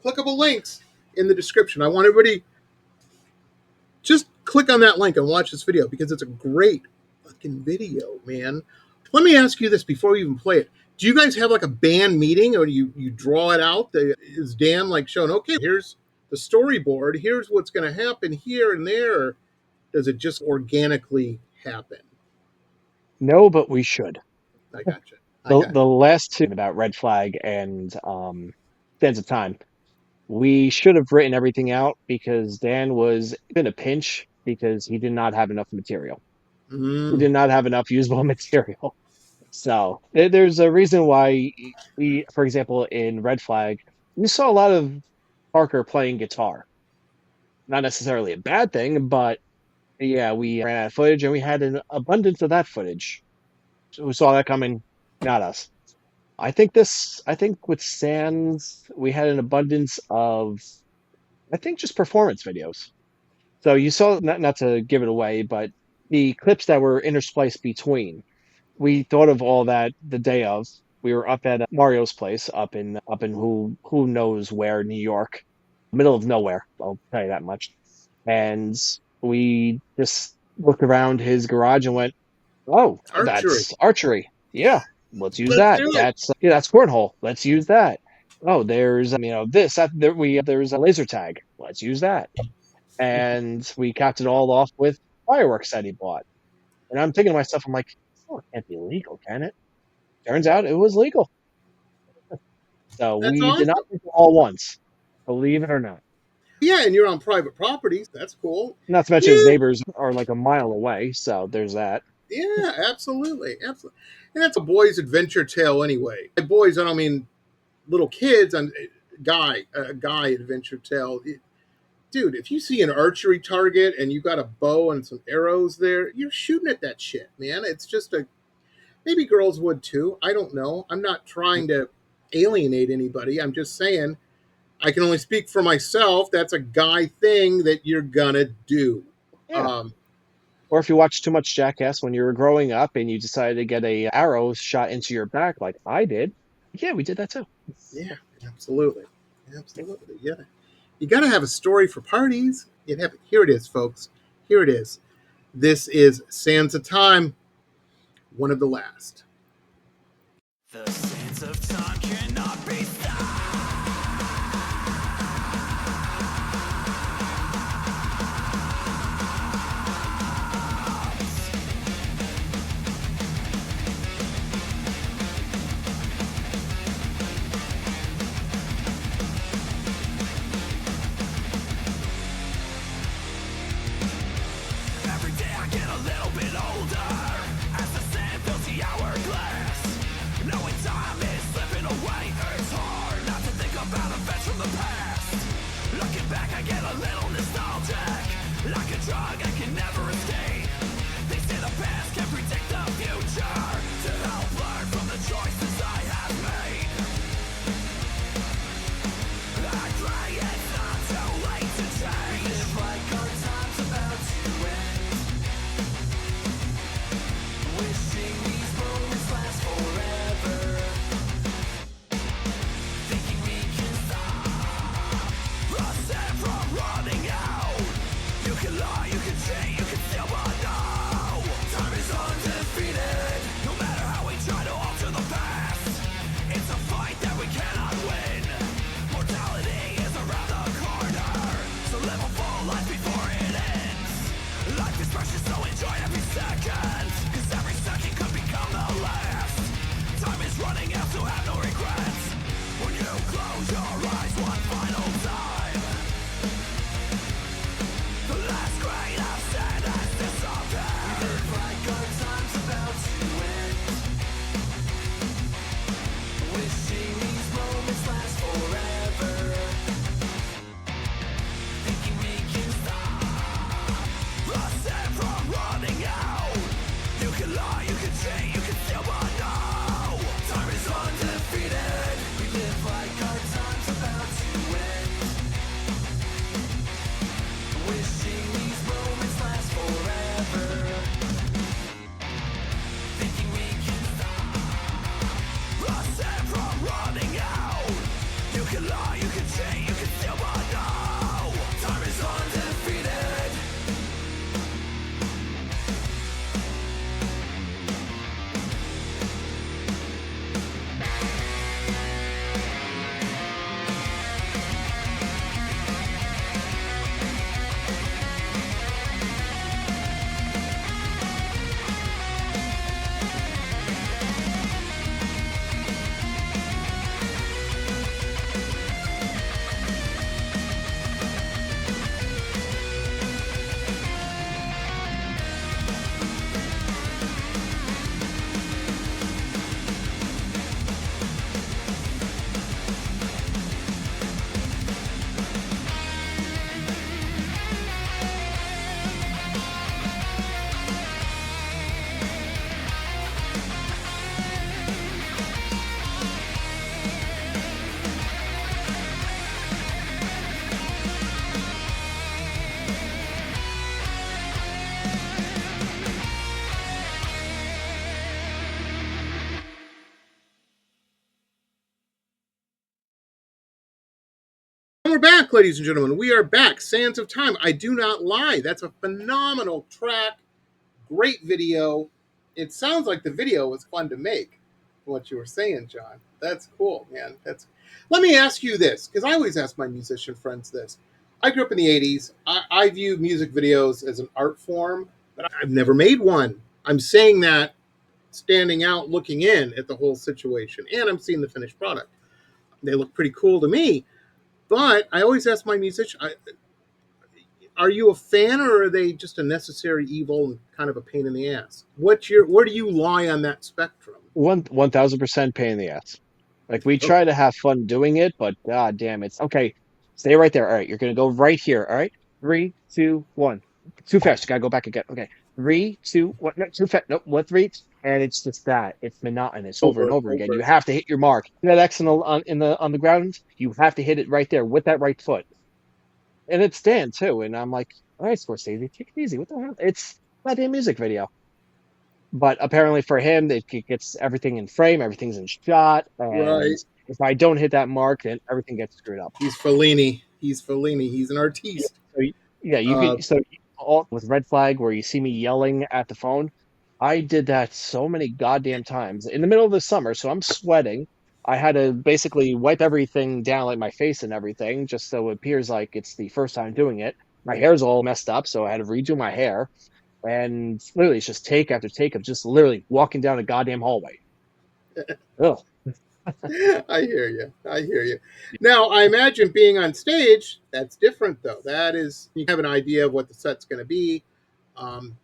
clickable links in the description. I want everybody just click on that link and watch this video because it's a great fucking video, man. Let me ask you this before we even play it. Do you guys have like a band meeting, or do you draw it out? Is Dan like showing, okay, here's the storyboard, here's what's going to happen here and there, or does it just organically happen? No, but we should. I gotcha. The last two about Red Flag and Sands of Time, we should have written everything out because Dan was in a pinch because he did not have enough material. He did not have enough usable material. So there's a reason why we, for example, in Red Flag, you saw a lot of Parker playing guitar. Not necessarily a bad thing, but yeah, we ran out of footage and we had an abundance of that footage. So we saw that coming, not us. I think with Sands, we had an abundance of, I think, just performance videos. So you saw, not to give it away, but the clips that were interspliced between, we thought of all that the day of. We were up at Mario's place, up in who knows where, New York, middle of nowhere. I'll tell you that much. And we just looked around his garage and went, "Oh, that's archery. Yeah, let's use that. That's cornhole. Let's use that. Oh, there's there's a laser tag. Let's use that." And we capped it all off with fireworks that he bought. And I'm thinking to myself, I'm like, oh, it can't be legal, can it? Turns out it was legal. So we did not do it all once, believe it or not. Yeah, and you're on private properties. That's cool. Not to mention his neighbors are like a mile away, so there's that. Yeah, absolutely. And that's a boy's adventure tale anyway. By boys, I don't mean little kids. I'm a guy adventure tale. Dude, if you see an archery target and you got a bow and some arrows there, you're shooting at that shit, man. It's just maybe girls would too. I don't know. I'm not trying to alienate anybody. I'm just saying I can only speak for myself. That's a guy thing that you're gonna do. Yeah. Or if you watched too much Jackass when you were growing up and you decided to get a arrow shot into your back like I did, yeah, we did that too. Yeah, absolutely. Yeah. You got to have a story for parties. Here it is, folks. Here it is. This is Sands of Time, one of the last. The sands of time cannot be stopped. Every day I get a little bit older as the sand fills the hourglass. Knowing time is slipping away, it's hard not to think about events from the past. Looking back, I get a little nostalgic, like a drug I can never escape. They say the past can predict the future, to help learn from the choices I have made. I pray it's not too late to change. We live like our time's about to end, wishing these moments last forever. Thinking we can stop us from running out. You can lie, you can cheat, you can steal, but no, time is undefeated. No matter how we try to alter the past, it's a fight that we cannot win. Mortality is around the corner, so live a full life before it ends. Life is precious, so enjoy every second, cause every second could become the last. Time is running out, so have no regrets. When you close your eyes one final time, the last grain of sand has disappeared. We live like our time's about to end, wishing these moments last forever. Thinking we can stop us from running out. You can lie, you can cheat, you can steal, but no, time is undefeated. We live like our time's about to end, wishing these moments last forever. Thinking we can stop us from running out. You can lie, you can cheat, you can steal, but no, back, ladies and gentlemen. We are back. Sands of Time. I do not lie. That's a phenomenal track. Great video. It sounds like the video was fun to make. What you were saying, John. That's cool, man. Let me ask you this, because I always ask my musician friends this. I grew up in the 80s. I view music videos as an art form, but I've never made one. I'm saying that standing out, looking in at the whole situation, and I'm seeing the finished product. They look pretty cool to me, but I always ask my musician, are you a fan, or are they just a necessary evil and kind of a pain in the ass? Where do you lie on that spectrum? 1000% pain in the ass. Like, we Okay. try to have fun doing it, but god damn, it's okay. Stay right there. All right, you're gonna go right here. All right, 3, 2, 1. Too fast. You gotta go back again. Okay, 3, 2, 1. No, too fast. Nope. 1, 3. And it's just that it's monotonous over and Over, over again. over. You have to hit your mark. That X on the ground. You have to hit it right there with that right foot, and it's Dan too. And I'm like, all right, Scorsese, take it easy. What the hell? It's a goddamn music video. But apparently for him, it gets everything in frame, everything's in shot, and Right. if I don't hit that mark, then everything gets screwed up. He's Fellini. He's an Yeah, artiste. so yeah, you Uh, could all with red flag where you see me yelling at the phone. I did that so many goddamn times in the middle of the summer, so I'm sweating. I had to basically wipe everything down, like my face and everything, just so it appears like it's the first time doing it. My hair's all messed up, so I had to redo my hair. And literally, it's just take after take of just literally walking down a goddamn hallway. Ugh. I hear you. I hear you. Now, I imagine being on stage, that's different, though. That is, you have an idea of what the set's going to be, um,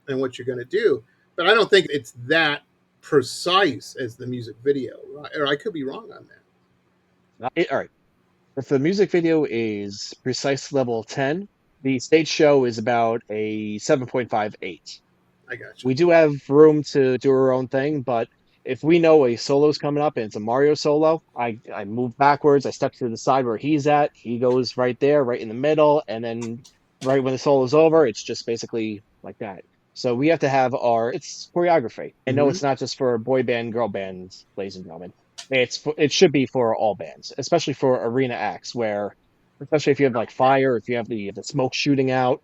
and what you're going to do. But I don't think it's that precise as the music video, right? Or I could be wrong on that. All right. If the music video is precise level 10, the stage show is about a 7.58. I got you. We do have room to do our own thing, but if we know a solo's coming up and it's a Mario solo, I move backwards, I step to the side where he's at, he goes right there, right in the middle, and then right when the solo's over, it's just basically like that. So we have to have it's choreography. I know Mhm. it's not just for boy band, girl bands, ladies and gentlemen. It should be for all bands, especially for arena acts where, especially if you have like fire, if you have the smoke shooting out,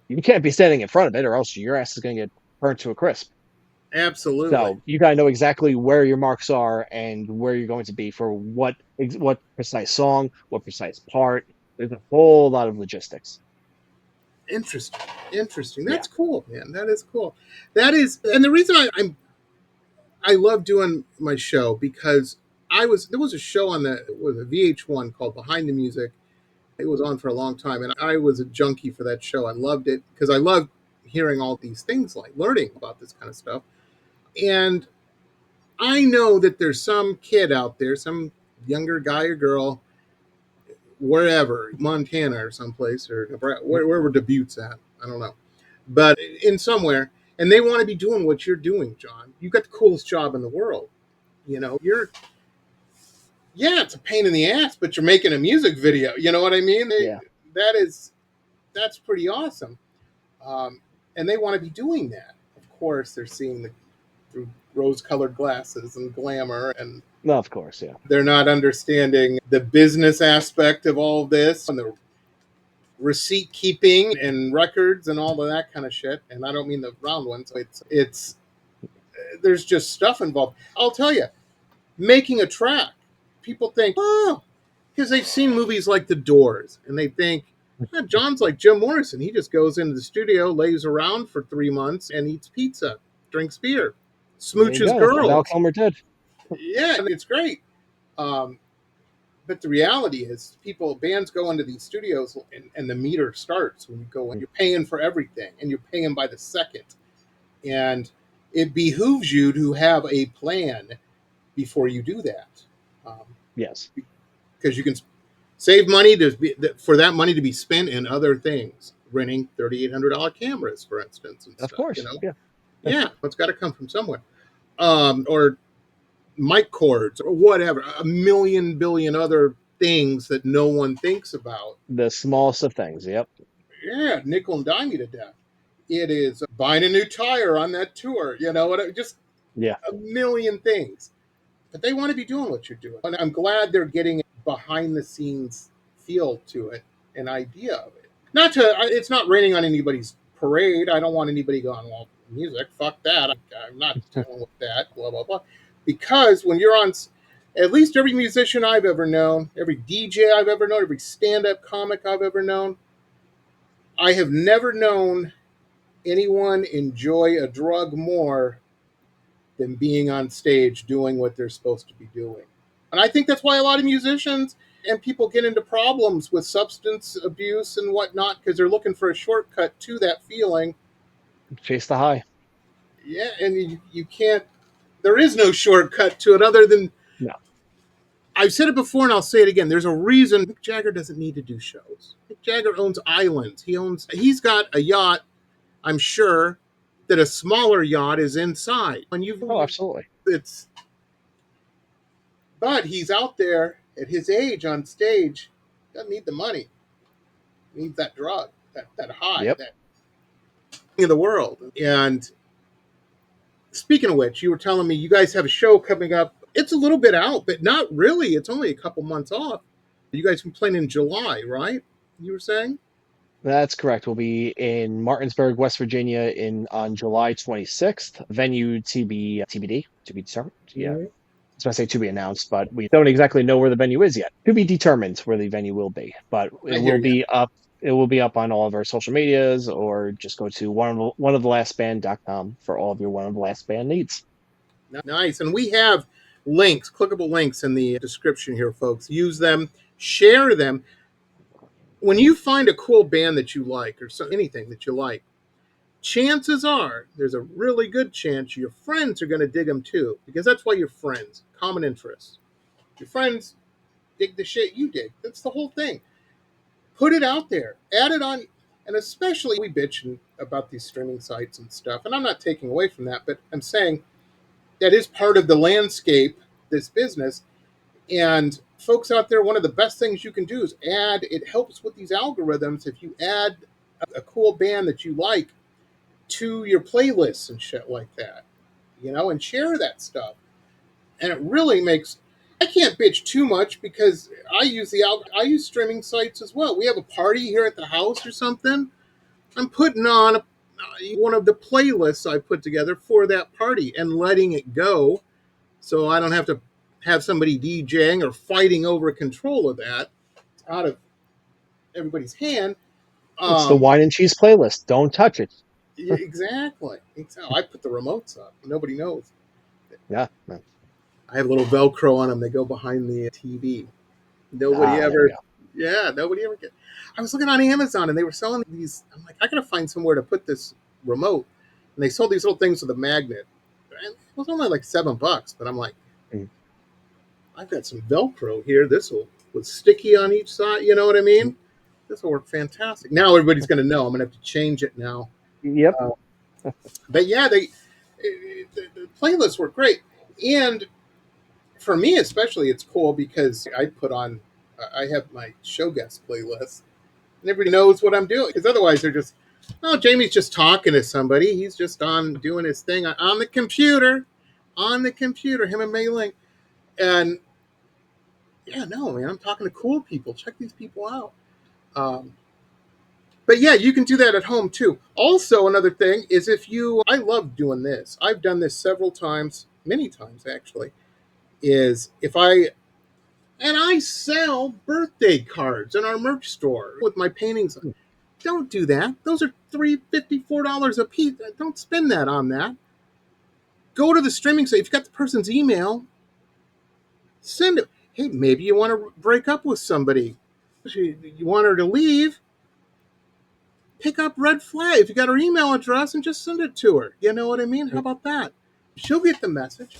you can't be standing in front of it or else your ass is going to get burnt to a crisp. Absolutely. So you gotta know exactly where your marks are and where you're going to be for what precise song, what precise part. There's a whole lot of logistics. Interesting. Interesting. Yeah. That's cool, man. That is cool. That is, and the reason I love doing my show because there was a show on the VH1 called Behind the Music. It was on for a long time, and I was a junkie for that show. I loved it because I loved hearing all these things, like learning about this kind of stuff. And I know that there's some kid out there, some younger guy or girl, wherever, Montana or someplace, or wherever Debutte's at. I don't know. But in somewhere, and they want to be doing what you're doing, John. You've got the coolest job in the world. Yeah, it's a pain in the ass, but you're making a music video. You know what I mean? Yeah. That's pretty awesome. And they want to be doing that. Of course, they're seeing through rose-colored glasses and glamour, and No, of course, yeah. they're not understanding the business aspect of all of this and the receipt keeping and records and all of that kind of shit. And I don't mean the round ones. It's there's just stuff involved. I'll tell you, making a track, people think, oh, because they've seen movies like The Doors, and they think, John's like Jim Morrison. He just goes into the studio, lays around for 3 months, and eats pizza, drinks beer, smooches That's what Val girls. Kilmer did. Yeah, and it's great. But the reality is, bands go into these studios, and the meter starts when you go in. You're paying for everything, and you're paying by the second. And it behooves you to have a plan before you do that. Yes. Because you can save money for that money to be spent in other things, renting $3,800 cameras, for instance, and Of stuff. course. Yeah. Yeah, it's got to come from somewhere, or mic cords, or whatever, a million billion other things that no one thinks about. The smallest of things. Yep. Yeah, nickel and dime you to death. It is buying a new tire on that tour. You know what? Just Yeah. a million things. But they want to be doing what you're doing. And I'm glad they're getting behind the scenes feel to it, an idea of it. It's not raining on anybody's parade. I don't want anybody going, well, music, fuck that. I'm not dealing with that, blah, blah, blah. Because when you're on, at least every musician I've ever known, every DJ I've ever known, every stand-up comic I've ever known, I have never known anyone enjoy a drug more than being on stage doing what they're supposed to be doing. And I think that's why a lot of musicians and people get into problems with substance abuse and whatnot, because they're looking for a shortcut to that feeling. Chase the high. Yeah, and you can't, there is no shortcut to it other than, No. I've said it before and I'll say it again. There's a reason Mick Jagger doesn't need to do shows. Mick Jagger owns islands. He's got a yacht, I'm sure, that a smaller yacht is inside. Oh, absolutely. But he's out there at his age on stage, doesn't need the money. He needs that drug, that high, Yep. that in the world. And speaking of which, you were telling me you guys have a show coming up. It's a little bit out, but not really. It's only a couple months off. You guys can play in July, right? You were saying? That's correct. We'll be in Martinsburg, West Virginia on July 26th. Venue TBD, to be determined. Yeah. Mm-hmm. I was going to say to be announced, but we don't exactly know where the venue is yet. To be determined where the venue will be, but it will be up. It will be up on all of our social medias, or just go to oneofthelastband.com for all of your One of the Last Band needs. Nice. And we have links, clickable links in the description here, folks. Use them, share them. When you find a cool band that you like, or anything that you like, chances are there's a really good chance your friends are going to dig them too, because that's why you're friends. Common interests. Your friends dig the shit you dig. That's the whole thing. Put it out there. Add it on. And especially we bitch about these streaming sites and stuff. And I'm not taking away from that, but I'm saying that is part of the landscape, this business. And folks out there, one of the best things you can do is it helps with these algorithms. If you add a cool band that you like to your playlists and shit like that, and share that stuff. And it really makes, I can't bitch too much because I use streaming sites as well. We have a party here at the house or something. I'm putting on one of the playlists I put together for that party and letting it go, so I don't have to have somebody DJing or fighting over control of that. It's out of everybody's hand. It's the wine and cheese playlist. Don't touch it. Exactly. I put the remotes up. Nobody knows. Yeah. I have a little Velcro on them. They go behind the TV. Nobody ever gets. I was looking on Amazon and they were selling these. I'm like, I gotta find somewhere to put this remote. And they sold these little things with a magnet. And it was only like $7, but I'm like, I've got some Velcro here. This was sticky on each side. You know what I mean? This will work fantastic. Now everybody's going to know. I'm going to have to change it now. Yep. But yeah, the playlists work great. And for me especially, it's cool because I have my show guest playlist. And everybody knows what I'm doing. Because otherwise they're just, Jamie's just talking to somebody. He's just on doing his thing on the computer. Him and Mei Ling. And yeah, no, man, I'm talking to cool people. Check these people out. But yeah, you can do that at home too. Also, another thing is I love doing this. I've done this several times, many times actually, is I sell birthday cards in our merch store with my paintings. Don't do that. Those are $4 a piece. Don't spend that on that. Go to the streaming site. If you've got the person's email, send it. Hey, maybe you want to break up with somebody. You want her to leave. Pick up Red Flag. If you got her email address, and just send it to her. You know what I mean? How about that? She'll get the message.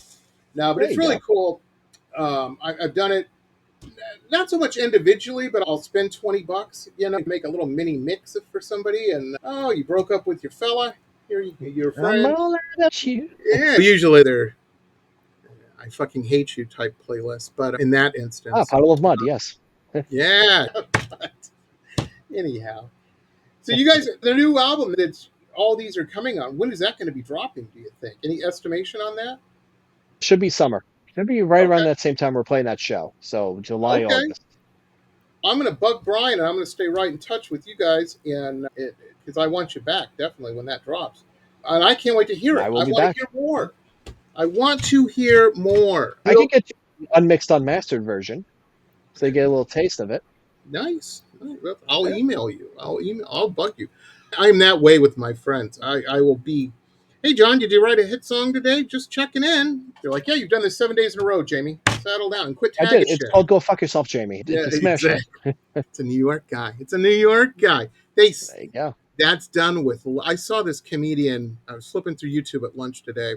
No, but it's really cool. I've done it not so much individually, but I'll spend $20. Make a little mini mix for somebody. And you broke up with your fella. Here, your friend. Yeah. Usually they're I fucking hate you type playlist, but in that instance, Puddle of Mud, yes. Yeah. But anyhow, so you guys, the new album all these are coming on. When is that going to be dropping? Do you think? Any estimation on that? Should be summer. Should be right around that same time we're playing that show. So July, August. I'm going to bug Brian, and I'm going to stay right in touch with you guys, and because I want you back, definitely, when that drops. And I can't wait to hear it. I will I be want to back. hear more. I want to hear more. I can get you the unmixed, unmastered version, so you get a little taste of it. Nice. I'll email you. I'll bug you. I'm that way with my friends. I will be, hey, John, did you write a hit song today? Just checking in. They're like, yeah, you've done this 7 days in a row, Jamie. Settle down and quit I tagging did. It's shit. called Go Fuck Yourself, Jamie. Yeah, It's a smash hit. exactly. It's a New York guy. It's a New York guy. There you go. That's done with. I saw this comedian. I was flipping through YouTube at lunch today,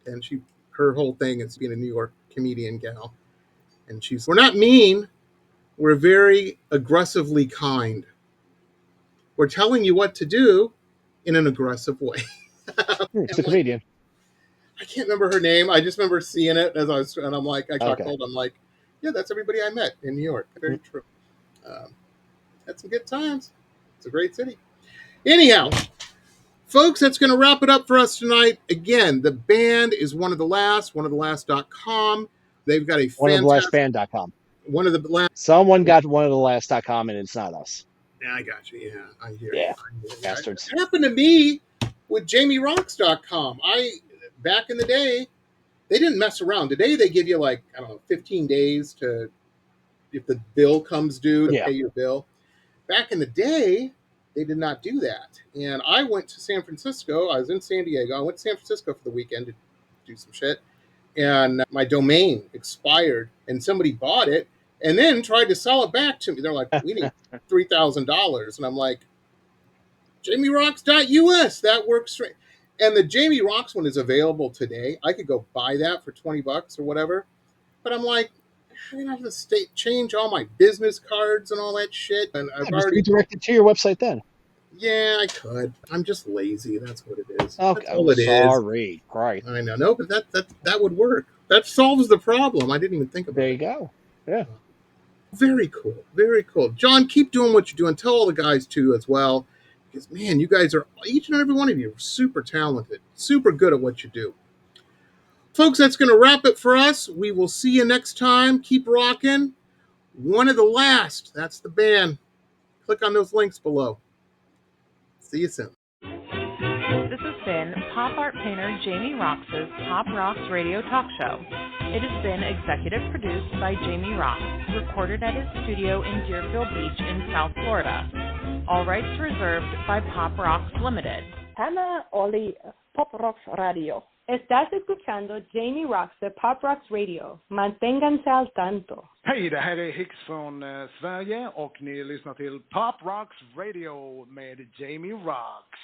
and her whole thing is being a New York comedian gal. And we're not mean. We're very aggressively kind. We're telling you what to do in an aggressive way. It's a comedian. I can't remember her name. I just remember seeing it and I'm like, I got Okay. told, I'm like, yeah, that's everybody I met in New York. Very true. Had some good times. It's a great city. Anyhow, folks, that's going to wrap it up for us tonight. Again, the band is One of the last.com. They've got a Oneofthelastband.com. One of the last. Someone got oneofthelast.com, and it's not us. Yeah, I got you. Yeah, I hear Yeah, you. bastards. It happened to me with jamierocks.com. Back in the day, they didn't mess around. Today, they give you 15 days to, if the bill comes due, to pay your bill. Back in the day, they did not do that. And I went to San Francisco. I was in San Diego. I went to San Francisco for the weekend to do some shit. And my domain expired, and somebody bought it and then tried to sell it back to me. They're like, we need $3,000. And I'm like, jamierocks.us. That works straight. And the Jamie Rocks one is available today. I could go buy that for $20 or whatever. But I'm like, I'm going to have to change all my business cards and all that shit. And I've already redirected to your website then. Yeah, I could. I'm just lazy. That's what it is. Okay. That's all it sorry. is. Right. I know. No, but that would work. That solves the problem. I didn't even think about it. There you go. Yeah. Very cool. Very cool. John, keep doing what you're doing. Tell all the guys too as well. Because man, you guys are, each and every one of you, are super talented, super good at what you do. Folks, that's going to wrap it for us. We will see you next time. Keep rocking. One of the last. That's the band. Click on those links below. See you soon. This has been pop art painter Jamie Roxx's Pop Rocks Radio Talk Show. It has been executive produced by Jamie Roxx, recorded at his studio in Deerfield Beach in South Florida. All rights reserved by Pop Rocks Limited. Hannah Oli, Pop Rocks Radio. Estás escuchando Jamie Roxx de Pop Rocks Radio. Manténganse al tanto. Hej, det här är Hicks från Sverige och ni lyssnar till Pop Rocks Radio med Jamie Roxx.